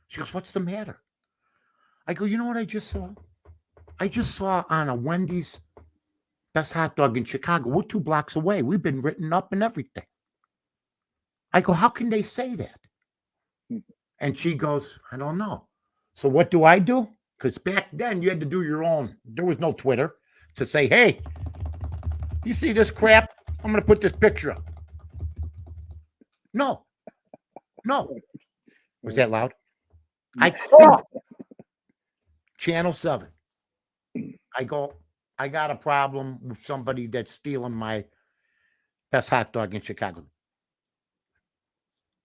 she goes, what's the matter? I go, you know what I just saw? I just saw on a Wendy's best hot dog in Chicago. We're 2 blocks away. We've been written up and everything. I go, how can they say that? And she goes, I don't know. So what do? Because back then you had to do your own. There was no Twitter to say, hey, you see this crap? I'm going to put this picture up. No. Was that loud? I call Channel 7. I go, I got a problem with somebody that's stealing my best hot dog in Chicago.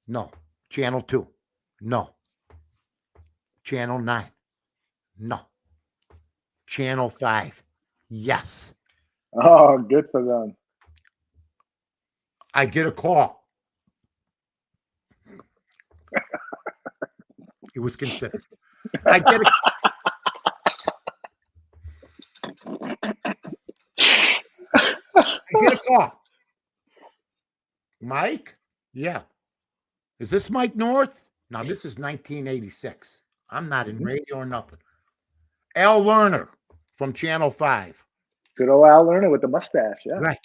No. Channel 2. No. Channel 9. No. Channel 5. Yes. Oh, good for them. I get a call. It was considered. I get a call. Mike? Yeah. Is this Mike North? Now, this is 1986. I'm not in radio or nothing. Al Lerner from Channel 5. Good old Al Lerner with the mustache, yeah. Right.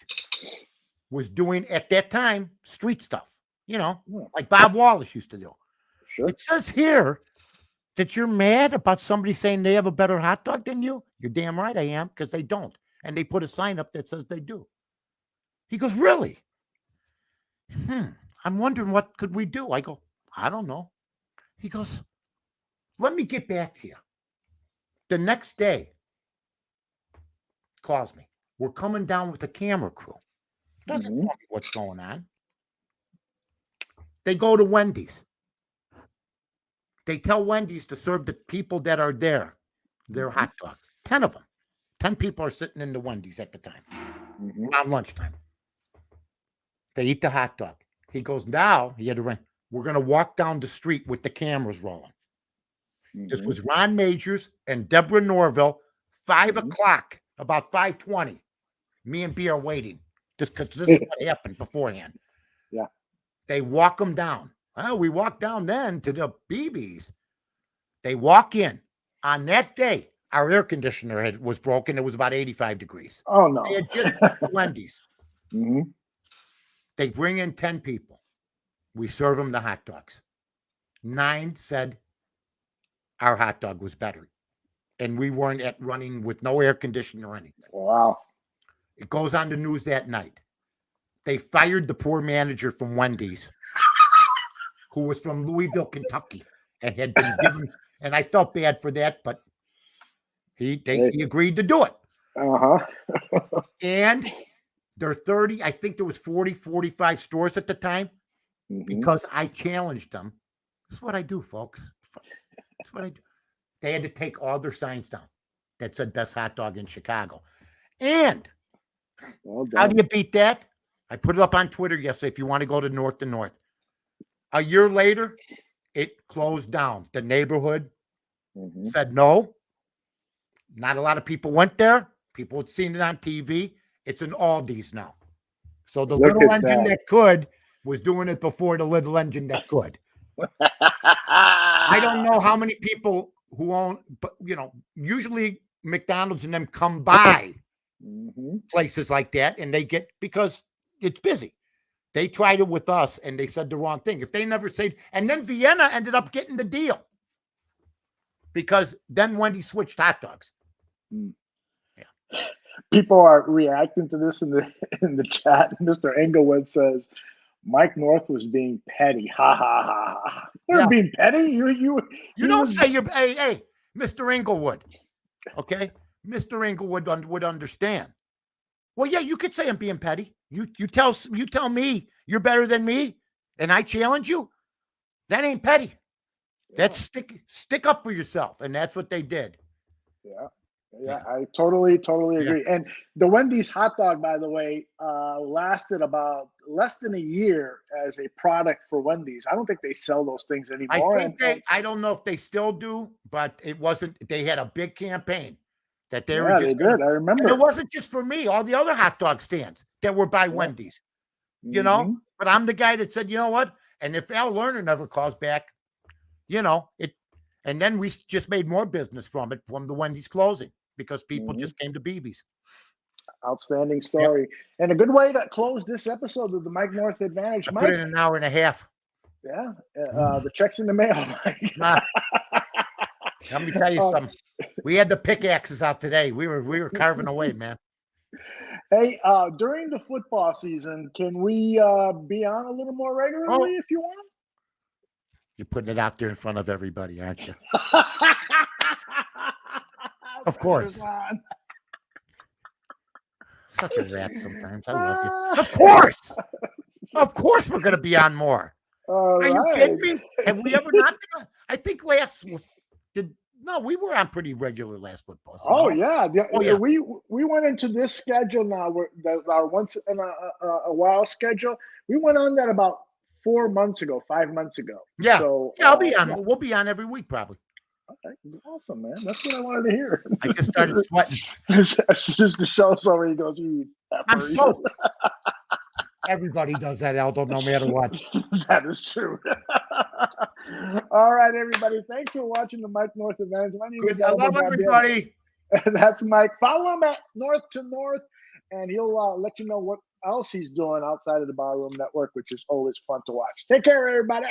Was doing, at that time, street stuff. You know, like Bob Wallace used to do. Sure. It says here that you're mad about somebody saying they have a better hot dog than you. You're damn right I am, because they don't. And they put a sign up that says they do. He goes, really? I'm wondering what could we do? I go, I don't know. He goes, let me get back to you. The next day, calls me. We're coming down with the camera crew. Doesn't tell me what's going on. They go to Wendy's. They tell Wendy's to serve the people that are there their hot dog. 10 of them. 10 people are sitting in the Wendy's at the time. Around lunchtime. They eat the hot dog. He goes, now, he had to run. We're going to walk down the street with the cameras rolling. This was Ron Majors and Deborah Norville, 5 o'clock, about 5:20. Me and B are waiting. Just because this is what happened beforehand. Yeah. They walk them down. Well, we walked down then to the BBs. They walk in. On that day, our air conditioner was broken. It was about 85 degrees. Oh, no. They had just left the Wendy's. Mm-hmm. They bring in 10 people. We serve them the hot dogs. 9 said our hot dog was better. And we weren't running with no air conditioner or anything. Wow. It goes on the news that night. They fired the poor manager from Wendy's, who was from Louisville, Kentucky, and had been given, and I felt bad for that, but he agreed to do it. And there are 30, I think there was 40, 45 stores at the time, because I challenged them. This is what I do, folks. That's what I do. They had to take all their signs down that said best hot dog in Chicago. And how do you beat that? I put it up on Twitter yesterday if you want to go to North to North. A year later, it closed down. The neighborhood said no. Not a lot of people went there. People had seen it on TV. It's an Aldi's now. So the little engine that could was doing it before the little engine that could. I don't know how many people who own, but usually McDonald's and them come by places like that, and they get, because it's busy. They tried it with us, and they said the wrong thing. If they never said, and then Vienna ended up getting the deal because then Wendy switched hot dogs. Yeah. People are reacting to this in the chat. Mr. Englewood says Mike North was being petty. Ha ha ha ha. You're being petty. You don't say you're. Hey, Mr. Englewood. Okay, Mr. Englewood would understand. Well, yeah, you could say I'm being petty. You tell me you're better than me, and I challenge you. That ain't petty. That's stick up for yourself, and that's what they did. Yeah, I totally agree. And the Wendy's hot dog, by the way, lasted about less than a year as a product for Wendy's. I don't think they sell those things anymore. I don't know if they still do, but it wasn't. They had a big campaign that they were just. They did. I remember. And it wasn't just for me. All the other hot dog stands that were by Wendy's. But I'm the guy that said, you know what? And if Al Lerner never calls back, it. And then we just made more business from the Wendy's closing, because people just came to BB's. Outstanding story. Yep. And a good way to close this episode of the Mike North Advantage. Mike, put it in an hour and a half. Yeah. The check's in the mail, Mike. Let me tell you something. We had the pickaxes out today. We were carving away, man. Hey, during the football season, can we be on a little more regularly if you want? You're putting it out there in front of everybody, aren't you? Of course. Such a rat sometimes. I love you. Of course. Of course we're going to be on more. Are you kidding me? Have we ever not been on? I think we were on pretty regular last football season. We went into this schedule now, our once in a while schedule. We went on that about 5 months ago. Yeah. So, I'll be on. We'll be on every week probably. Okay. Awesome, man. That's what I wanted to hear. I just started sweating. As soon as the show's over, he goes, I'm soaked. Everybody does that, Aldo, no matter what. That is true. All right, everybody. Thanks for watching the Mike North Advantage. My name is I love everybody. That's Mike. Follow him at North to North, and he'll let you know what else he's doing outside of the Barroom Network, which is always fun to watch. Take care, everybody.